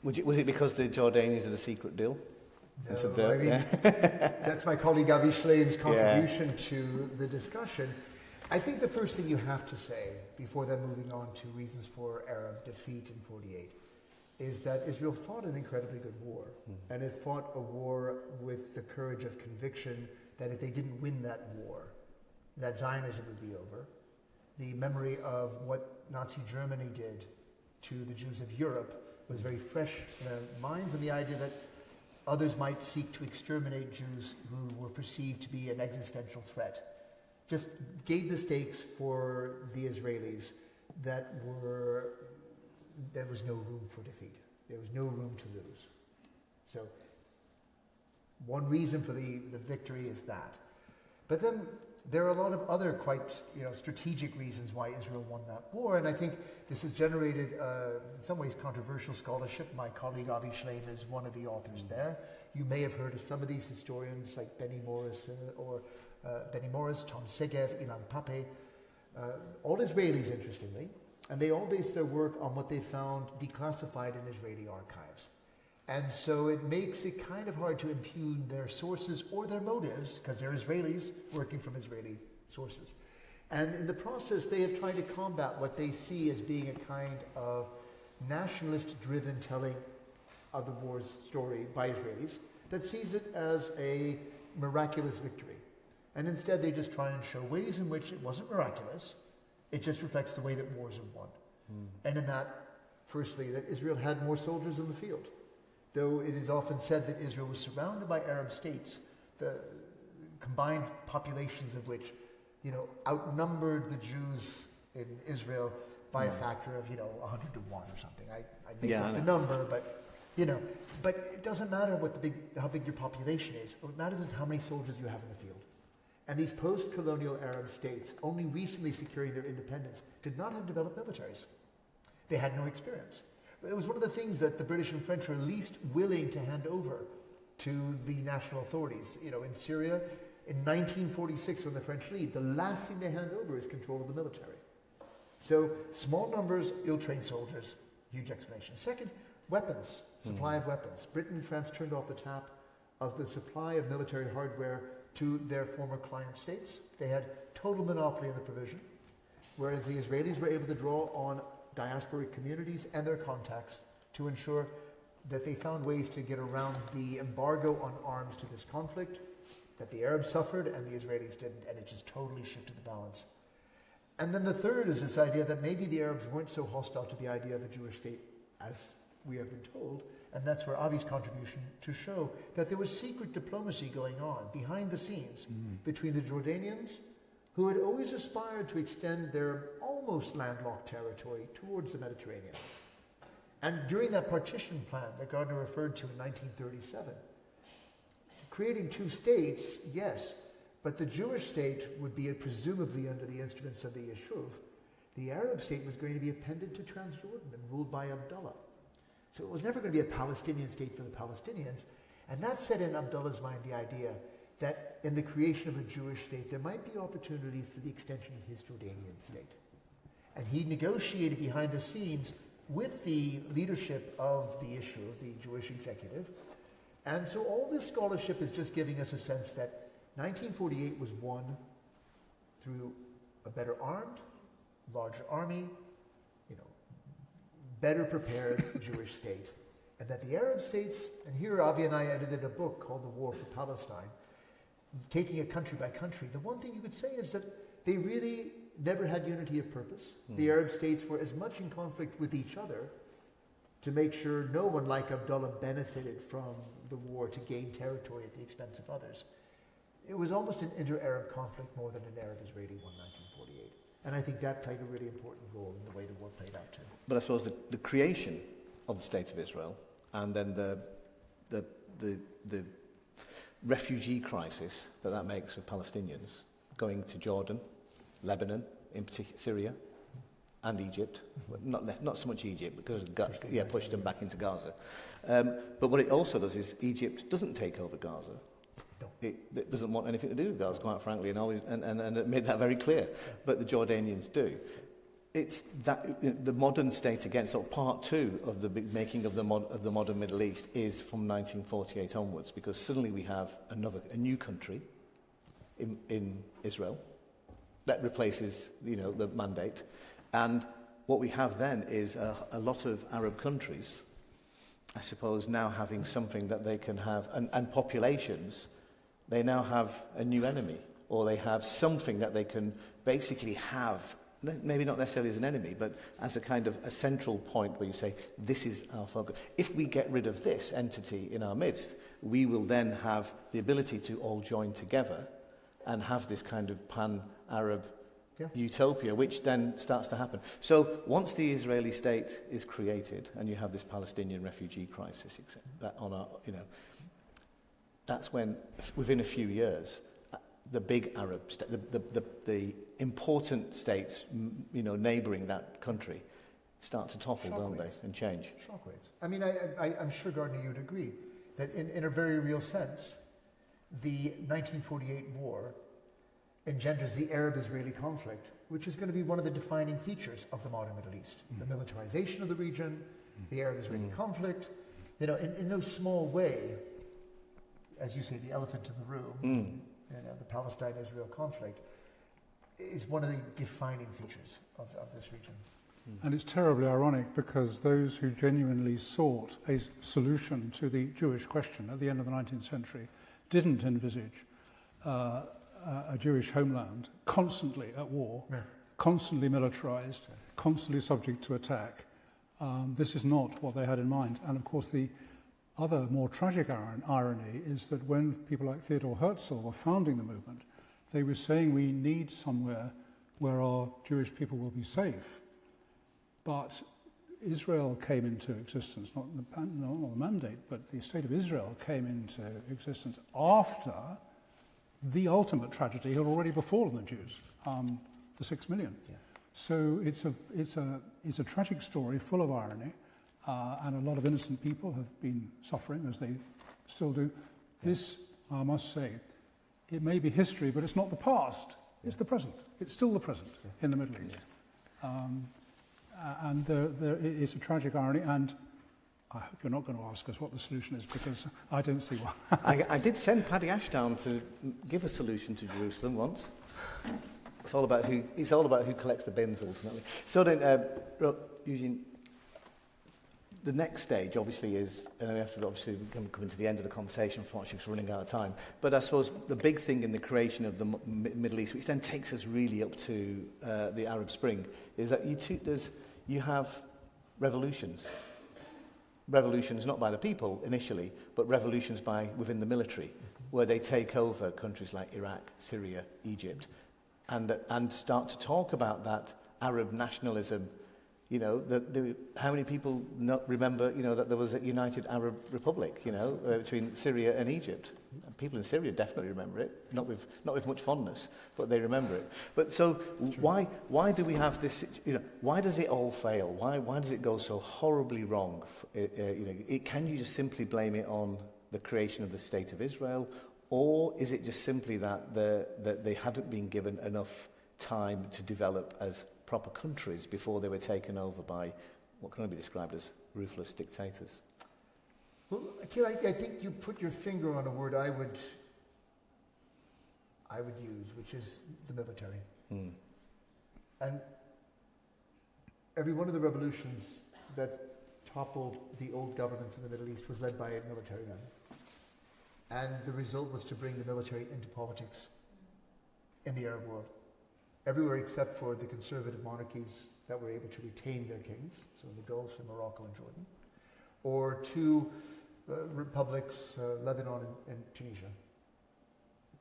Was it because the Jordanians had a secret deal? No, I mean, that's my colleague Avi Schleim's contribution to the discussion. I think the first thing you have to say, before then moving on to reasons for Arab defeat in 48, is that Israel fought an incredibly good war. And it fought a war with the courage of conviction that if they didn't win that war, that Zionism would be over. The memory of what Nazi Germany did to the Jews of Europe was very fresh in their minds, and the idea that others might seek to exterminate Jews who were perceived to be an existential threat just gave the stakes for the Israelis that there was no room for defeat. There was no room to lose. So one reason for the victory is that. But then there are a lot of other quite strategic reasons why Israel won that war, and I think this has generated in some ways controversial scholarship. My colleague Avi Schleim is one of the authors there. You may have heard of some of these historians like Benny Morris, Tom Segev, Ilan Pape, all Israelis, interestingly, and they all base their work on what they found declassified in Israeli archives. And so it makes it kind of hard to impugn their sources or their motives, because they're Israelis working from Israeli sources. And in the process, they have tried to combat what they see as being a kind of nationalist-driven telling of the war's story by Israelis that sees it as a miraculous victory. And instead, they just try and show ways in which it wasn't miraculous. It just reflects the way that wars are won. And in that, firstly, that Israel had more soldiers in the field. Though it is often said that Israel was surrounded by Arab states, the combined populations of which, outnumbered the Jews in Israel by a factor of, 100 to 1 or something. I made up the number, but it doesn't matter how big your population is. What matters is how many soldiers you have in the field. And these post-colonial Arab states, only recently securing their independence, did not have developed militaries. They had no experience. It was one of the things that the British and French were least willing to hand over to the national authorities. In Syria, in 1946, when the French leave, the last thing they hand over is control of the military. So small numbers, ill-trained soldiers, huge explanation. Second, weapons, supply of weapons. Britain and France turned off the tap of the supply of military hardware to their former client states. They had total monopoly on the provision, whereas the Israelis were able to draw on diasporic communities and their contacts to ensure that they found ways to get around the embargo on arms to this conflict, that the Arabs suffered and the Israelis didn't, and it just totally shifted the balance. And then the third is this idea that maybe the Arabs weren't so hostile to the idea of a Jewish state as we have been told, and that's where Avi's contribution to show that there was secret diplomacy going on behind the scenes between the Jordanians, who had always aspired to extend their almost landlocked territory towards the Mediterranean. And during that partition plan that Gardner referred to in 1937, creating two states, yes, but the Jewish state would be presumably under the instruments of the Yishuv. The Arab state was going to be appended to Transjordan and ruled by Abdullah. So it was never going to be a Palestinian state for the Palestinians. And that set in Abdullah's mind the idea that in the creation of a Jewish state, there might be opportunities for the extension of his Jordanian state. And he negotiated behind the scenes with the leadership of the Yishuv, the Jewish executive. And so all this scholarship is just giving us a sense that 1948 was won through a better armed, larger army, better prepared Jewish state. And that the Arab states, and here Avi and I edited a book called The War for Palestine, taking it country by country. The one thing you could say is that they really never had unity of purpose. The Arab states were as much in conflict with each other to make sure no one like Abdullah benefited from the war to gain territory at the expense of others. It was almost an inter-Arab conflict more than an Arab-Israeli one in 1948. And I think that played a really important role in the way the war played out too. But I suppose the creation of the State of Israel and then the refugee crisis that makes with Palestinians going to Jordan, Lebanon, in particular Syria, and Egypt. Not so much Egypt, because pushed them back into Gaza. But what it also does is Egypt doesn't take over Gaza. No. It doesn't want anything to do with Gaza, quite frankly, and it made that very clear. But the Jordanians do. It's that the modern state again. So part two of the making of the modern Middle East is from 1948 onwards, because suddenly we have a new country in Israel that replaces the mandate, and what we have then is a lot of Arab countries, I suppose, now having something that they can have, and populations, they now have a new enemy, or they have something that they can basically have. Maybe not necessarily as an enemy, but as a kind of a central point where you say, this is our focus. If we get rid of this entity in our midst, we will then have the ability to all join together and have this kind of pan-Arab utopia, which then starts to happen. So once the Israeli state is created and you have this Palestinian refugee crisis, that's when, within a few years, the big Arab, the important states, neighbouring that country, start to topple, don't they, and change. Shockwaves. I mean, I'm sure, Gardner, you'd agree that in a very real sense, the 1948 war engenders the Arab-Israeli conflict, which is going to be one of the defining features of the modern Middle East. The militarization of the region, the Arab-Israeli conflict, in no small way, as you say, the elephant in the room, the Palestine-Israel conflict is one of the defining features of this region. And it's terribly ironic, because those who genuinely sought a solution to the Jewish question at the end of the 19th century didn't envisage a Jewish homeland constantly at war, constantly militarized, constantly subject to attack. This is not what they had in mind. And of course, the other more tragic irony is that when people like Theodor Herzl were founding the movement, they were saying we need somewhere where our Jewish people will be safe. But Israel came into existence, not the mandate, but the State of Israel came into existence after the ultimate tragedy had already befallen the Jews, the 6 million. Yeah. So it's a tragic story full of irony, and a lot of innocent people have been suffering, as they still do. Yeah. This, I must say, it may be history, but it's not the past. It's the present. It's still the present in the Middle East. And it's a tragic irony, and I hope you're not going to ask us what the solution is, because I don't see one. I did send Paddy Ashdown to give a solution to Jerusalem once. It's all about who collects the bins ultimately. So then, Eugene, the next stage obviously is, and we have to obviously come into the end of the conversation, unfortunately, because we're running out of time. But I suppose the big thing in the creation of the Middle East, which then takes us really up to the Arab Spring, is that you have revolutions. Revolutions not by the people initially, but revolutions within the military, where they take over countries like Iraq, Syria, Egypt, and start to talk about that Arab nationalism. How many people remember, that there was a united Arab Republic, between Syria and Egypt? People in Syria definitely remember it, not with much fondness, but they remember it. But so why do we have this? Why does it all fail? Why does it go so horribly wrong? Can you just simply blame it on the creation of the State of Israel, or is it just simply that they hadn't been given enough time to develop as proper countries before they were taken over by what can only be described as ruthless dictators? Well, Akil, I think you put your finger on a word I would use, which is the military. And every one of the revolutions that toppled the old governments in the Middle East was led by military men. And the result was to bring the military into politics in the Arab world. everywhere except for the conservative monarchies that were able to retain their kings, so in the Gulf and Morocco and Jordan, or two republics, Lebanon and Tunisia.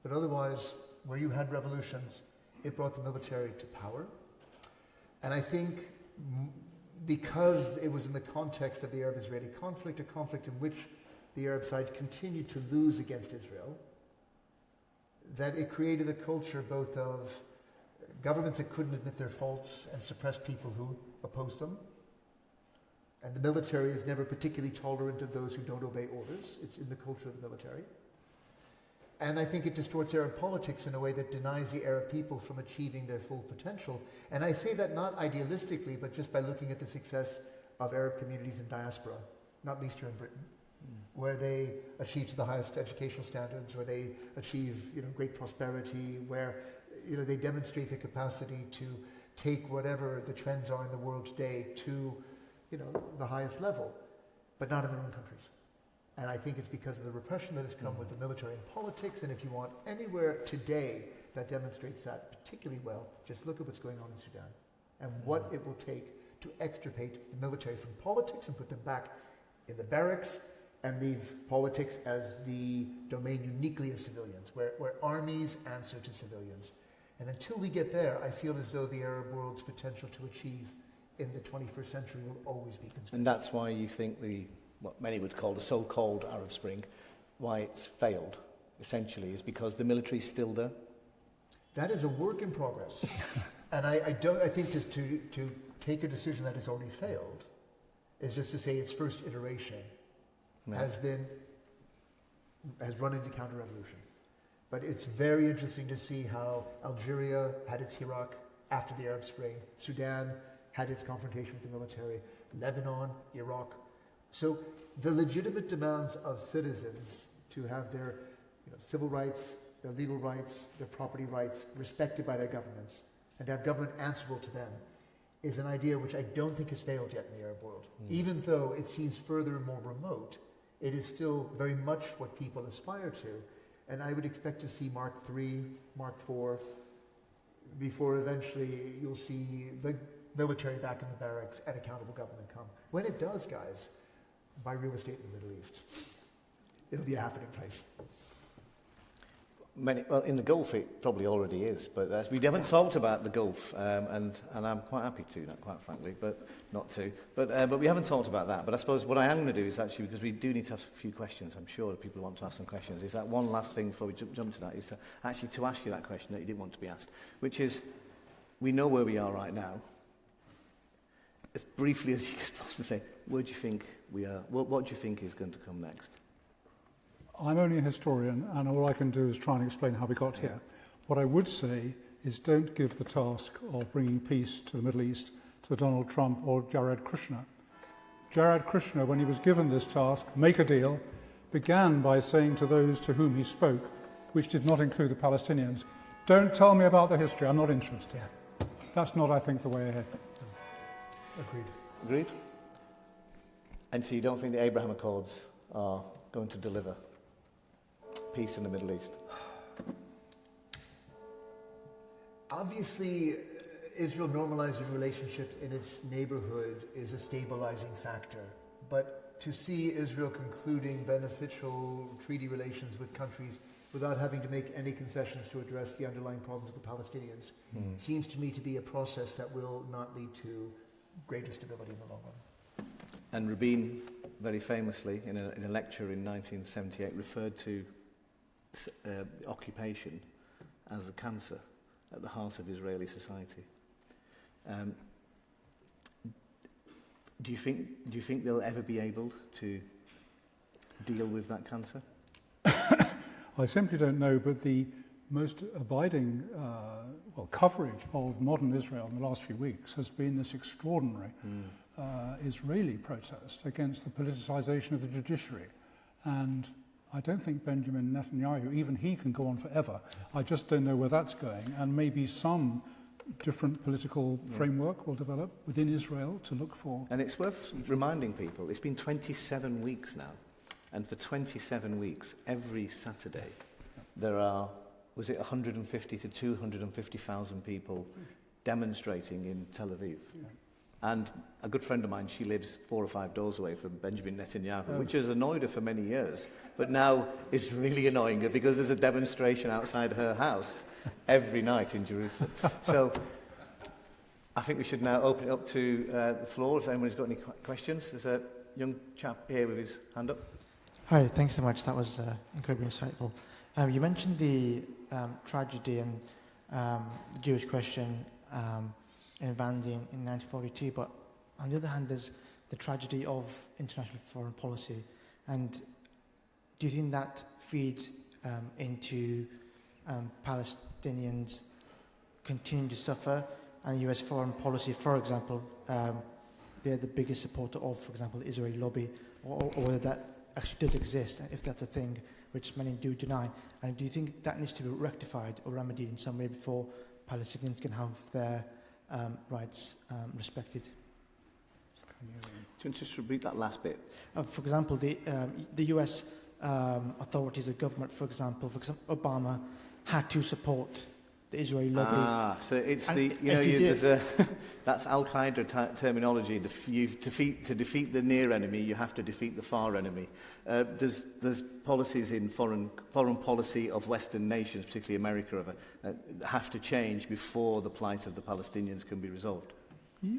But otherwise, where you had revolutions, it brought the military to power. And I think because it was in the context of the Arab-Israeli conflict, a conflict in which the Arab side continued to lose against Israel, that it created a culture both of governments that couldn't admit their faults and suppress people who opposed them. And the military is never particularly tolerant of those who don't obey orders. It's in the culture of the military. And I think it distorts Arab politics in a way that denies the Arab people from achieving their full potential. And I say that not idealistically, but just by looking at the success of Arab communities in diaspora, not least here in Britain, where they achieve to the highest educational standards, where they achieve, great prosperity, where, they demonstrate the capacity to take whatever the trends are in the world today to, the highest level, but not in their own countries. And I think it's because of the repression that has come with the military and politics. And if you want anywhere today that demonstrates that particularly well, just look at what's going on in Sudan and what it will take to extirpate the military from politics and put them back in the barracks and leave politics as the domain uniquely of civilians, where armies answer to civilians. And until we get there, I feel as though the Arab world's potential to achieve in the 21st century will always be constrained. And that's why you think what many would call the so-called Arab Spring, why it's failed, essentially, is because the military is still there? That is a work in progress. And I think just to take a decision that has already failed is just to say its first iteration has run into counter-revolution. But it's very interesting to see how Algeria had its Iraq after the Arab Spring, Sudan had its confrontation with the military, Lebanon, Iraq. So the legitimate demands of citizens to have their civil rights, their legal rights, their property rights respected by their governments, and to have government answerable to them, is an idea which I don't think has failed yet in the Arab world. Even though it seems further and more remote, it is still very much what people aspire to. And I would expect to see Mark III, Mark IV, before eventually you'll see the military back in the barracks and accountable government come. When it does, guys, buy real estate in the Middle East. It'll be a happening place. Well, in the Gulf it probably already is, but we haven't talked about the Gulf, and I'm quite happy to, quite frankly, but not to. But we haven't talked about that. But I suppose what I am going to do is actually, because we do need to have a few questions, I'm sure people want to ask some questions, is that one last thing before we jump to that, is to actually to ask you that question that you didn't want to be asked, which is, we know where we are right now. As briefly as you could possibly say, where do you think we are? What do you think is going to come next? I'm only a historian, and all I can do is try and explain how we got here. What I would say is don't give the task of bringing peace to the Middle East to Donald Trump or Jared Kushner. Jared Kushner, when he was given this task, make a deal, began by saying to those to whom he spoke, which did not include the Palestinians, don't tell me about the history, I'm not interested. Yeah. That's not, I think, the way ahead. Agreed? And so you don't think the Abraham Accords are going to deliver peace in the Middle East? Obviously, Israel normalizing relationships in its neighborhood is a stabilizing factor. But to see Israel concluding beneficial treaty relations with countries without having to make any concessions to address the underlying problems of the Palestinians seems to me to be a process that will not lead to greater stability in the long run. And Rabin, very famously, in a lecture in 1978, referred to occupation as a cancer at the heart of Israeli society. Do you think they'll ever be able to deal with that cancer? I simply don't know, but the most abiding coverage of modern Israel in the last few weeks has been this extraordinary Israeli protest against the politicization of the judiciary. And I don't think Benjamin Netanyahu, even he can go on forever. I just don't know where that's going. And maybe some different political framework will develop within Israel to look for. And it's worth reminding people, it's been 27 weeks now. And for 27 weeks, every Saturday, there are was it 150 to 250,000 people demonstrating in Tel Aviv? Yeah. And a good friend of mine, she lives 4 or 5 doors away from Benjamin Netanyahu, which has annoyed her for many years. But now it's really annoying her because there's a demonstration outside her house every night in Jerusalem. So I think we should now open it up to the floor if anybody's got any questions. There's a young chap here with his hand up. Hi, thanks so much. That was incredibly insightful. You mentioned the tragedy and the Jewish question in Vandy in 1942, but on the other hand, there's the tragedy of international foreign policy. And do you think that feeds into Palestinians continuing to suffer, and US foreign policy, for example, they're the biggest supporter of, for example, the Israeli lobby, or whether that actually does exist, if that's a thing, which many do deny. And do you think that needs to be rectified or remedied in some way before Palestinians can have their rights respected? Do you want to just repeat that last bit? For example, the US authorities, the government, for example, Obama had to support the Israeli lobby. So it's And there's that's Al-Qaeda terminology. To defeat the near enemy, you have to defeat the far enemy. There's policies in foreign policy of Western nations, particularly America, have to change before the plight of the Palestinians can be resolved.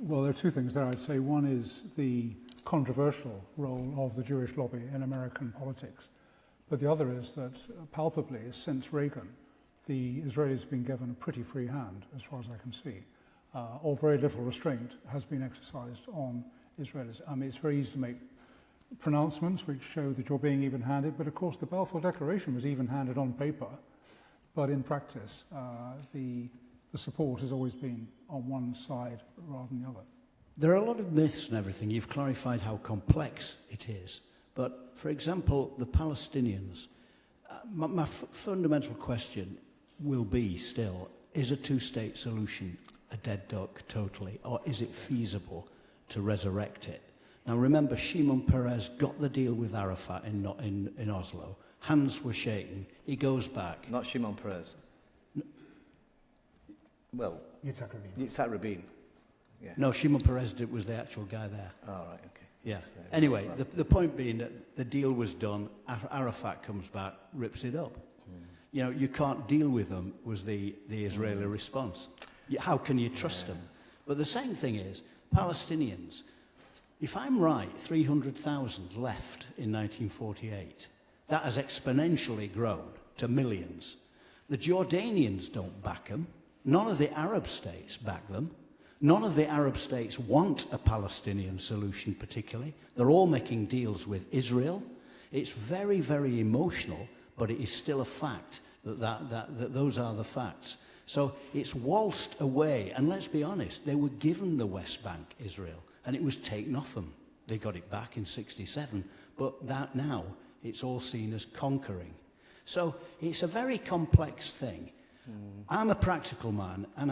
Well, there are two things there, I'd say. One is the controversial role of the Jewish lobby in American politics. But the other is that, palpably, since Reagan, the Israelis have been given a pretty free hand, as far as I can see, or very little restraint has been exercised on Israelis. I mean, it's very easy to make pronouncements which show that you're being even-handed, but of course the Balfour Declaration was even-handed on paper, but in practice the support has always been on one side rather than the other. There are a lot of myths and everything. You've clarified how complex it is. But, for example, the Palestinians, my fundamental question will be still, is a two-state solution a dead duck totally, or is it feasible to resurrect it? Now remember, Shimon Peres got the deal with Arafat in Oslo. Hands were shaking. He goes back. Not Shimon Peres. Well, Yitzhak Rabin. Yeah. No, Shimon Peres was the actual guy there. Oh, right, okay. Yeah. Anyway, the point being that the deal was done. Arafat comes back, rips it up. You know, you can't deal with them, was the Israeli response. How can you trust them? But the same thing is, Palestinians, if I'm right, 300,000 left in 1948. That has exponentially grown to millions. The Jordanians don't back them. None of the Arab states back them. None of the Arab states want a Palestinian solution particularly. They're all making deals with Israel. It's very, very emotional, but it is still a fact that those are the facts. So it's waltzed away, and let's be honest, they were given the West Bank, Israel, and it was taken off them. They got it back in 67, but that now it's all seen as conquering. So it's a very complex thing. I'm a practical man, and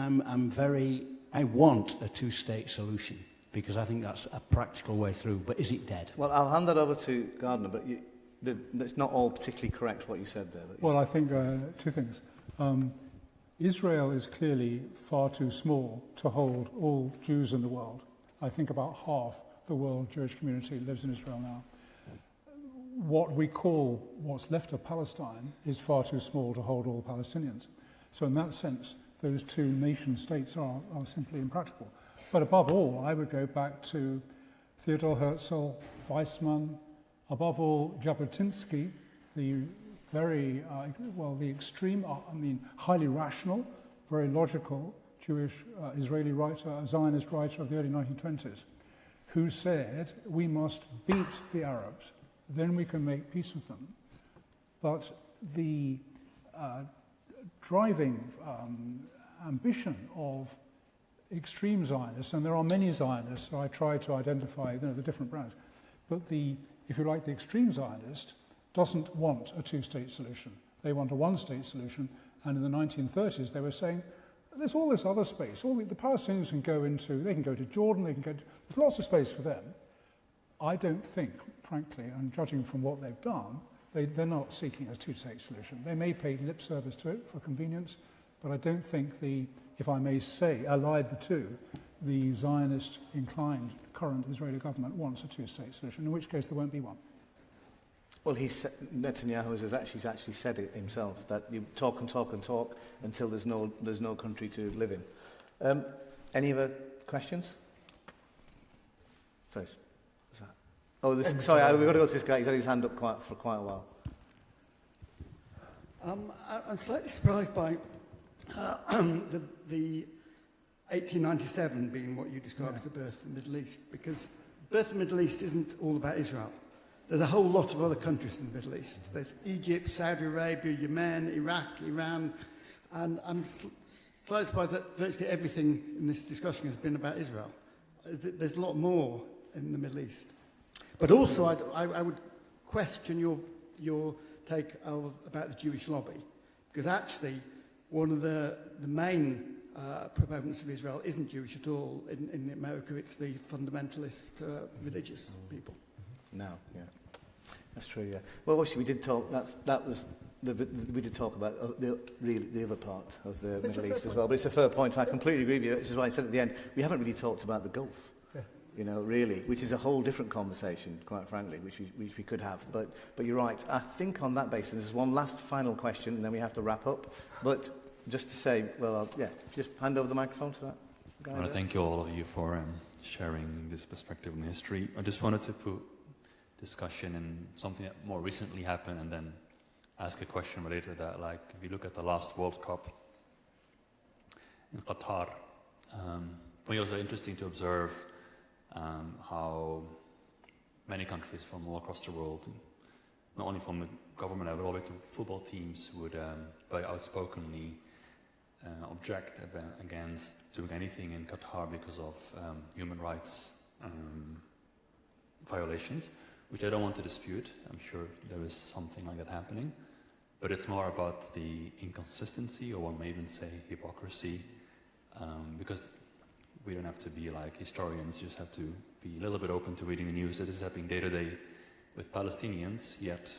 I want a two-state solution because I think that's a practical way through. But is it dead? Well, I'll hand that over to Gardner, but it's not all particularly correct what you said there. Well, I think two things. Israel is clearly far too small to hold all Jews in the world. I think about half the world Jewish community lives in Israel now. What we call what's left of Palestine is far too small to hold all Palestinians. So in that sense, those two nation states are simply impractical. But above all, I would go back to Theodor Herzl, Weizmann, above all, Jabotinsky, the very, the extreme, highly rational, very logical Jewish Israeli writer, a Zionist writer of the early 1920s, who said, we must beat the Arabs, then we can make peace with them. But the driving ambition of extreme Zionists, and there are many Zionists, so I try to identify the different brands, but if you like, the extreme Zionist doesn't want a two-state solution. They want a one-state solution, and in the 1930s they were saying, there's all this other space. The Palestinians can go to Jordan, there's lots of space for them. I don't think, frankly, and judging from what they've done, They're not seeking a two-state solution. They may pay lip service to it for convenience, but I don't think if I may say, allied the two, the Zionist-inclined current Israeli government wants a two-state solution, in which case there won't be one. Well, Netanyahu has actually said it himself, that you talk and talk and talk until there's no country to live in. Any other questions? Please. What's that? Oh, sorry, we've got to go to this guy. He's had his hand up for quite a while. I'm slightly surprised by the 1897 being what you describe as the birth of the Middle East, because the birth of the Middle East isn't all about Israel. There's a whole lot of other countries in the Middle East. There's Egypt, Saudi Arabia, Yemen, Iraq, Iran, and I'm slightly surprised that virtually everything in this discussion has been about Israel. There's a lot more in the Middle East. But also, I would question your take about the Jewish lobby, because actually one of the main proponents of Israel isn't Jewish at all. In America, it's the fundamentalist religious people. No, yeah, that's true. Yeah. Well, obviously, we did talk. We did talk about the other part of the Middle East as well. But it's a fair point. I completely agree with you. This is why I said at the end, we haven't really talked about the Gulf. You know, really, which is a whole different conversation, quite frankly, which we could have. But you're right. I think on that basis, there's one last final question, and then we have to wrap up. But just to say, just hand over the microphone to that guy. I want to thank all of you for sharing this perspective on history. I just wanted to put discussion in something that more recently happened, and then ask a question related to that. Like, if you look at the last World Cup in Qatar, for me it was interesting to observe how many countries from all across the world, not only from the government level, but all the way to football teams, would very outspokenly object against doing anything in Qatar because of human rights violations, which I don't want to dispute. I'm sure there is something like that happening, but it's more about the inconsistency, or one may even say hypocrisy, because we don't have to be like historians, you just have to be a little bit open to reading the news that is happening day to day with Palestinians, yet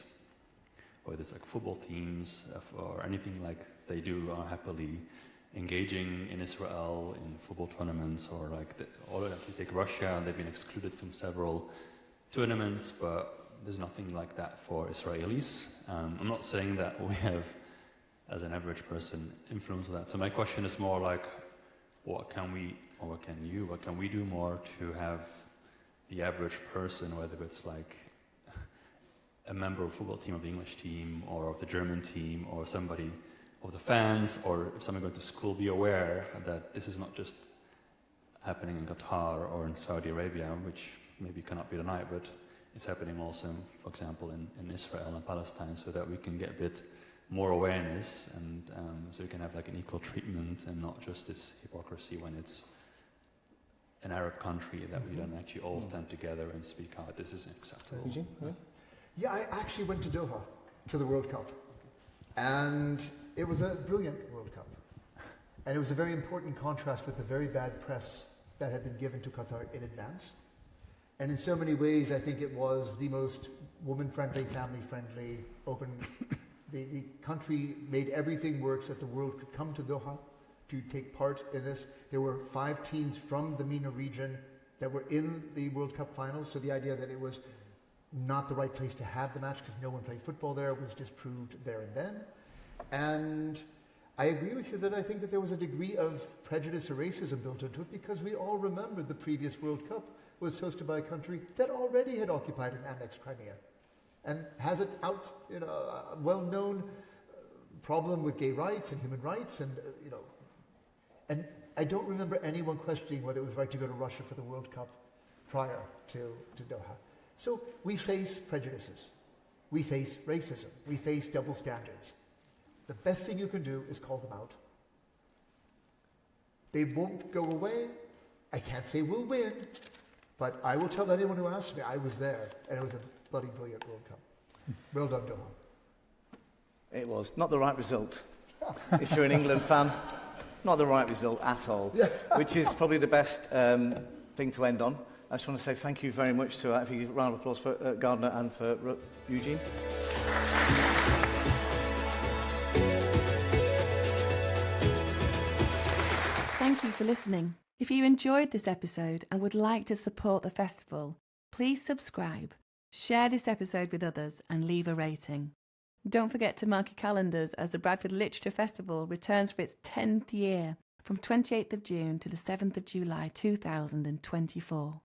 whether it's like football teams or anything like they do are happily engaging in Israel in football tournaments, or like, if you take Russia, they've been excluded from several tournaments, but there's nothing like that for Israelis. I'm not saying that we have, as an average person, influence of that. So my question is more like, what can we do more to have the average person, whether it's like a member of a football team, of the English team, or of the German team, or somebody of the fans, or if someone going to school, be aware that this is not just happening in Qatar or in Saudi Arabia, which maybe cannot be denied, but it's happening also, for example, in Israel and Palestine, so that we can get a bit more awareness, and so we can have like an equal treatment and not just this hypocrisy when it's an Arab country that we don't actually all stand together and speak out. This isn't acceptable. Eugene? Yeah, I actually went to Doha, to the World Cup. And it was a brilliant World Cup. And it was a very important contrast with the very bad press that had been given to Qatar in advance. And in so many ways, I think it was the most woman-friendly, family-friendly, open... The country made everything work so that the world could come to Doha to take part in this. There were 5 teams from the MENA region that were in the World Cup finals, so the idea that it was not the right place to have the match because no one played football there was disproved there and then. And I agree with you that I think that there was a degree of prejudice or racism built into it, because we all remembered the previous World Cup was hosted by a country that already had occupied and annexed Crimea, and has a well-known problem with gay rights and human rights, and and I don't remember anyone questioning whether it was right to go to Russia for the World Cup prior to Doha. So we face prejudices, we face racism, we face double standards. The best thing you can do is call them out. They won't go away. I can't say we'll win, but I will tell anyone who asks me, I was there, and it was a bloody brilliant World Cup. Well done, Doha. It was not the right result. If you're an England fan, not the right result at all, which is probably the best thing to end on. I just want to say thank you very much to a round of applause for Gardner and for Eugene. Thank you for listening. If you enjoyed this episode and would like to support the festival, please subscribe, share this episode with others and leave a rating. Don't forget to mark your calendars as the Bradford Literature Festival returns for its 10th year from 28th of June to the 7th of July 2024.